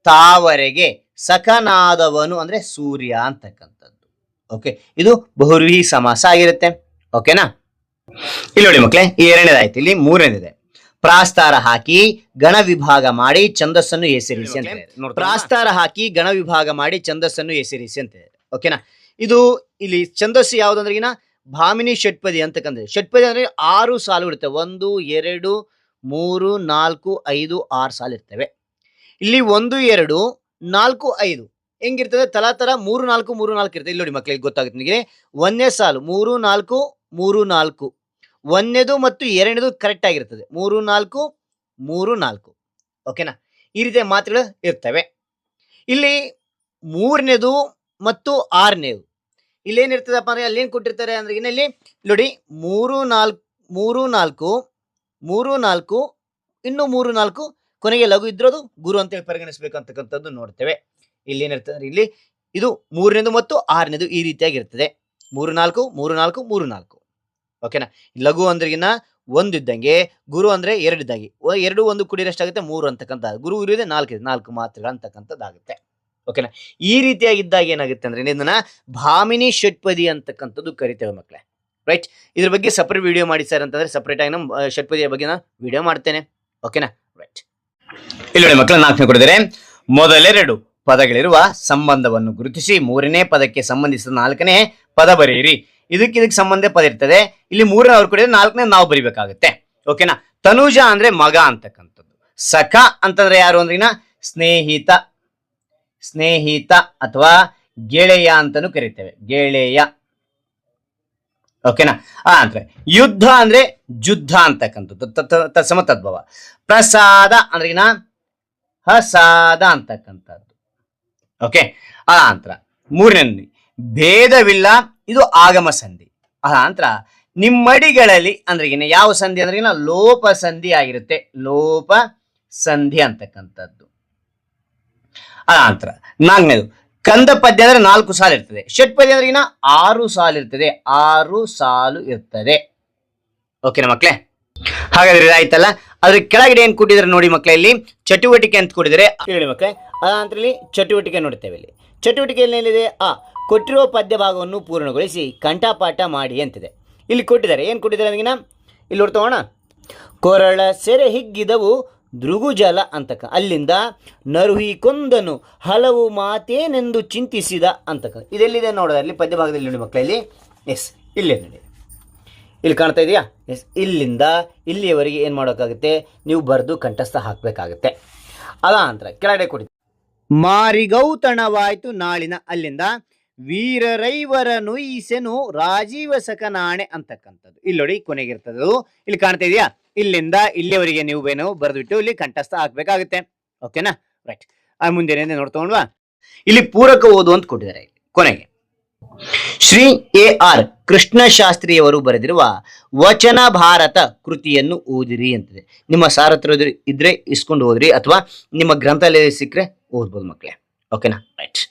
ತಾವರೆಗೆ ಸಖನಾದವನು ಅಂದ್ರೆ ಸೂರ್ಯ ಅಂತಕ್ಕಂಥದ್ದು. ಓಕೆ. ಇದು ಬಹುರ್ವಿ ಸಮಾಸ ಆಗಿರುತ್ತೆ. ಓಕೆನಾ. ಇಲ್ಲಿ ನೋಡಿ ಮಕ್ಕಳೇ, ಈ ಎರಡನೇದಾಯ್ತು. ಇಲ್ಲಿ ಮೂರನೇದಿದೆ ಪ್ರಾಸ್ತಾರ ಹಾಕಿ ಗಣ ವಿಭಾಗ ಮಾಡಿ ಛಂದಸ್ಸನ್ನು ಹೆಸರಿಸಿ ಅಂತ ಹೇಳಿದ್ರೆ. ಪ್ರಾಸ್ತಾರ ಹಾಕಿ ಗಣ ವಿಭಾಗ ಮಾಡಿ ಛಂದಸ್ಸನ್ನು ಹೆಸರಿಸಿ ಅಂತ ಹೇಳಿದ್ರೆ. ಓಕೆನಾ. ಇದು ಇಲ್ಲಿ ಛಂದಸ್ಸು ಯಾವ್ದಂದ್ರೆ ಭಾಮಿನಿ ಷಟ್ಪದಿ ಅಂತಕ್ಕಂಥ. ಷಟ್ಪದಿ ಅಂದ್ರೆ 6 ಸಾಲು ಇರ್ತವೆ. 1 2 3 4 5 6 ಸಾಲು ಇರ್ತವೆ. ಇಲ್ಲಿ 1 2 4 5 ಹೆಂಗಿರ್ತದೆ, ತಲಾ ತರ 3 4 3 4 ಇರ್ತದೆ. ಇಲ್ಲಿ ನೋಡಿ ಮಕ್ಕಳಿಗೆ ಗೊತ್ತಾಗುತ್ತೆ ನಿಮಗೆ. ಒಂದನೇ ಸಾಲು 3 4 3 4, ಒಂದನೇದು ಮತ್ತು ಎರಡನೇದು ಕರೆಕ್ಟ್ ಆಗಿರ್ತದೆ. 3 4 3 4. ಓಕೆನಾ. ಈ ರೀತಿಯ ಮಾತುಗಳು ಇರ್ತವೆ. ಇಲ್ಲಿ ಮೂರನೇದು ಮತ್ತು ಆರನೇದು ಇಲ್ಲೇನಿರ್ತದಪ್ಪ ಅಂದ್ರೆ ಅಲ್ಲೇನು ಕೊಟ್ಟಿರ್ತಾರೆ ಅಂದ್ರೆ ಇಲ್ಲಿ ನೋಡಿ 3 4 3 4 3 4 ಇನ್ನು 3 4 ಕೊನೆಗೆ ಲಘು ಇದ್ರೋದು ಗುರು ಅಂತೇಳಿ ಪರಿಗಣಿಸಬೇಕು ಅಂತಕ್ಕಂಥದ್ದು ನೋಡ್ತೇವೆ. ಇಲ್ಲಿ ಏನಿರ್ತದೆ ಇಲ್ಲಿ ಇದು ಮೂರನೇದು ಮತ್ತು ಆರನೇದು ಈ ರೀತಿಯಾಗಿರ್ತದೆ. 3 4 3 4 3 4. ಓಕೆನಾ. ಲಘು ಅಂದ್ರೆಗಿನ 1 ಇದ್ದಂಗೆ, ಗುರು ಅಂದ್ರೆ 2 ಇದ್ದಂಗೆ. 2 1 ಕೂಡಿದ್ರೆ ಎಷ್ಟಾಗುತ್ತೆ 3 ಅಂತಕ್ಕಂಥ. ಗುರು ಇರುವುದೇ 4 ಇದೆ, 4 ಮಾತ್ರೆಗಳು ಅಂತಕ್ಕಂಥದ್ದಾಗುತ್ತೆ. ಓಕೆನಾ. ಈ ರೀತಿಯಾಗಿದ್ದಾಗ ಏನಾಗುತ್ತೆ ಅಂದ್ರೆ ಇದನ್ನ ಭಾಮಿನಿ ಷಟ್ಪದಿ ಅಂತಕ್ಕಂಥದ್ದು ಕರಿತೇವೆ ಮಕ್ಕಳೇ. ರೈಟ್. ಇದ್ರ ಬಗ್ಗೆ ಸಪ್ರೇಟ್ ವಿಡಿಯೋ ಮಾಡಿ ಸರ್ ಅಂತಂದ್ರೆ ಸಪ್ರೇಟ್ ಆಗಿ ನಮ್ಮ ಷಟ್ಪದಿಯ ಬಗ್ಗೆ ನಾನು ವಿಡಿಯೋ ಮಾಡ್ತೇನೆ. ಓಕೆನಾ. ರೈಟ್. ಇಲ್ಲಿ ನೋಡಿ ಮಕ್ಕಳ 4ನೇ ಕೊಡಿದರೆ ಮೊದಲೆರಡು ಪದಗಳಿರುವ ಸಂಬಂಧವನ್ನು ಗುರುತಿಸಿ 3ನೇ ಪದಕ್ಕೆ ಸಂಬಂಧಿಸಿದ 4ನೇ ಪದ ಬರೆಯಿರಿ. ಇದಕ್ಕೆ ಸಂಬಂಧ ಪದ ಇರ್ತದೆ. ಇಲ್ಲಿ 3ನೇ ಅವ್ರು ಕೊಡಿದ್ರೆ 4ನೇ ನಾವು ಬರಿಬೇಕಾಗುತ್ತೆ. ಓಕೆನಾ. ತನುಜ ಅಂದ್ರೆ ಮಗ ಅಂತಕ್ಕಂಥದ್ದು. ಸಖ ಅಂತಂದ್ರೆ ಯಾರು ಅಂದ್ರೆ ಸ್ನೇಹಿತ ಅಥವಾ ಗೆಳೆಯ ಅಂತಾನು ಕರಿತೇವೆ, ಗೆಳೆಯ. ಓಕೆನಾ. ಅಂದ್ರೆ ಯುದ್ಧ ಅಂದ್ರೆ ಜುದ್ಧ ಅಂತಕ್ಕಂಥದ್ದು, ತತ್ಸಮ ತದ್ಭವ. ಪ್ರಸಾದ ಅಂದ್ರೆ ಹಸಾದ ಅಂತಕ್ಕಂಥದ್ದು. ಓಕೆ. ನಂತರ 3ನೇ ಭೇದವಿಲ್ಲ, ಇದು ಆಗಮ ಸಂಧಿ. ನಂತರ ನಿಮ್ಮಡಿಗಳಲ್ಲಿ ಅಂದ್ರೆ ಯಾವ ಸಂಧಿ ಅಂದ್ರೆ ಲೋಪ ಸಂಧಿ ಆಗಿರುತ್ತೆ, ಲೋಪ ಸಂಧಿ ಅಂತಕ್ಕಂಥದ್ದು. ನಂತರ 4ನೇದು ಕಂದ ಪದ್ಯ ಅಂದ್ರೆ 4 ಸಾಲು ಇರ್ತದೆ. ಷಟ್ಪದಿ ಅಂದ್ರೆ 6 ಸಾಲು ಇರ್ತದೆ, 6 ಸಾಲು ಇರ್ತದೆ. ಓಕೆನಾ ಮಕ್ಕಳೇ. ಹಾಗಾದ್ರೆ ಇದಾಯ್ತಲ್ಲ. ಅದ್ರ ಕೆಳಗಡೆ ಏನ್ ಕೊಟ್ಟಿದ್ರೆ ನೋಡಿ ಮಕ್ಕಳೇ, ಇಲ್ಲಿ ಚಟುವಟಿಕೆ ಅಂತ ಕೊಟ್ಟಿದ್ರೆ ಹೇಳಿ ಮಕ್ಕಳೇ. ಅದಂತರ ಇಲ್ಲಿ ಚಟುವಟಿಕೆ ನೋಡ್ತೇವೆ. ಇಲ್ಲಿ ಚಟುವಟಿಕೆಯಲ್ಲಿ ಏನಿದೆ, ಕೊಟ್ಟಿರುವ ಪದ್ಯ ಭಾಗವನ್ನು ಪೂರ್ಣಗೊಳಿಸಿ ಕಂಠಪಾಠ ಮಾಡಿ ಅಂತಿದೆ. ಇಲ್ಲಿ ಕೊಟ್ಟಿದ್ದಾರೆ. ಏನು ಕೊಟ್ಟಿದ್ದಾರೆ ಅಂದ್ರೆ ಇಲ್ಲಿ ನೋಡ್ತೋಣ. ಕೊರಳ ಸೆರೆ ಹಿಗ್ಗಿದವು ದೃಗುಜಲ ಅಂತಕ್ಕ, ಅಲ್ಲಿಂದ ನರುಹಿ ಕೊಂದನು ಹಲವು ಮಾತೇನೆಂದು ಚಿಂತಿಸಿದ ಅಂತಕ್ಕ. ಇದೆಲ್ಲಿದೆ ನೋಡೋದು, ಅಲ್ಲಿ ಪದ್ಯ ಭಾಗದಲ್ಲಿ ನೋಡಿ ಮಕ್ಕಳಲ್ಲಿ. ಎಸ್, ಇಲ್ಲೇ ನೋಡಿ, ಇಲ್ಲಿ ಕಾಣ್ತಾ ಇದೆಯಾ? ಎಸ್, ಇಲ್ಲಿಂದ ಇಲ್ಲಿಯವರೆಗೆ ಏನು ಮಾಡೋಕ್ಕಾಗುತ್ತೆ, ನೀವು ಬರೆದು ಕಂಠಸ್ಥ ಹಾಕಬೇಕಾಗುತ್ತೆ. ಅದ ನಂತರ ಕೆಳಗಡೆ ಕೊಡಿ, ಮಾರಿಗೌತಣವಾಯ್ತು ನಾಳಿನ, ಅಲ್ಲಿಂದ ವೀರರೈವರ ನುಯಿಸೆನು ರಾಜೀವ ಸಕನಾಣೆ ಅಂತಕ್ಕಂಥದ್ದು. ಇಲ್ಲಿ ನೋಡಿ ಕೊನೆಗಿರ್ತದೆ, ಇಲ್ಲಿ ಕಾಣ್ತಾ ಇದೆಯಾ? ಇಲ್ಲಿಂದ ಇಲ್ಲಿಯವರೆಗೆ ನೀವು ಬರೆದ್ಬಿಟ್ಟು ಇಲ್ಲಿ ಕಂಠಸ್ಥ ಹಾಕ್ಬೇಕಾಗುತ್ತೆ. ಓಕೆನಾ? ರೈಟ್. ಮುಂದೆ ನೋಡ್ತಗೊಂಡ್ವಾ, ಇಲ್ಲಿ ಪೂರಕ ಓದು ಅಂತ ಕೊಟ್ಟಿದ್ದಾರೆ ಕೊನೆಗೆ. ಶ್ರೀ AR ಕೃಷ್ಣಶಾಸ್ತ್ರಿಯವರು ಬರೆದಿರುವ ವಚನ ಭಾರತ ಕೃತಿಯನ್ನು ಓದಿರಿ ಅಂತಿದೆ. ನಿಮ್ಮ ಸಾರಥ್ರ ಇದ್ರೆ ಇಸ್ಕೊಂಡು ಓದ್ರಿ, ಅಥವಾ ನಿಮ್ಮ ಗ್ರಂಥಾಲಯ ಸಿಕ್ಕರೆ ಓದ್ಬೋದು ಮಕ್ಕಳೇ. ಓಕೆನಾ? ರೈಟ್.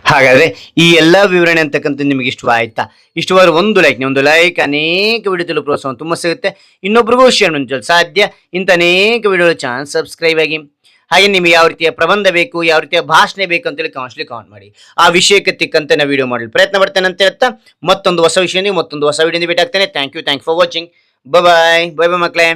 ಹಾಗಾದ್ರೆ ಈ ಎಲ್ಲಾ ವಿವರಣೆ ಅಂತಕ್ಕಂಥ ನಿಮಗೆ ಇಷ್ಟವಾಯ್ತಾ? ಇಷ್ಟವಾದ್ರೆ ಒಂದು ಲೈಕ್ ಅನೇಕ ವಿಡಿಯೋ ಪ್ರೋತ್ಸಾಹ ತುಂಬ ಸಿಗುತ್ತೆ. ಇನ್ನೊಬ್ರಿಗೂ ಶೇರ್ ಮಾಡಲು ಸಾಧ್ಯ. ಇಂಥ ಅನೇಕ ವಿಡಿಯೋ ಚಾನಲ್ ಸಬ್ಸ್ಕ್ರೈಬ್ ಆಗಿ. ಹಾಗೆ ನಿಮಗೆ ಯಾವ ರೀತಿಯ ಪ್ರಬಂಧ ಬೇಕು, ಯಾವ ರೀತಿಯ ಭಾಷಣ ಬೇಕು ಅಂತೇಳಿ ಕಾಮೆಂಟ್ ಮಾಡಿ. ಆ ವಿಷಯಕ್ಕೆ ತಿಕ್ಕಂತೆ ನಾವು ವಿಡಿಯೋ ಮಾಡಲು ಪ್ರಯತ್ನ ಪಡ್ತೇನೆ ಅಂತ ಹೇಳ್ತಾ, ಮತ್ತೊಂದು ಹೊಸ ವಿಷಯ, ಮತ್ತೊಂದು ಹೊಸ ವಿಡಿಯೋ ಭೇಟಿ ಆಗ್ತೇನೆ. Thank you for watching. Bye ಮಕ್ಕಳೇ.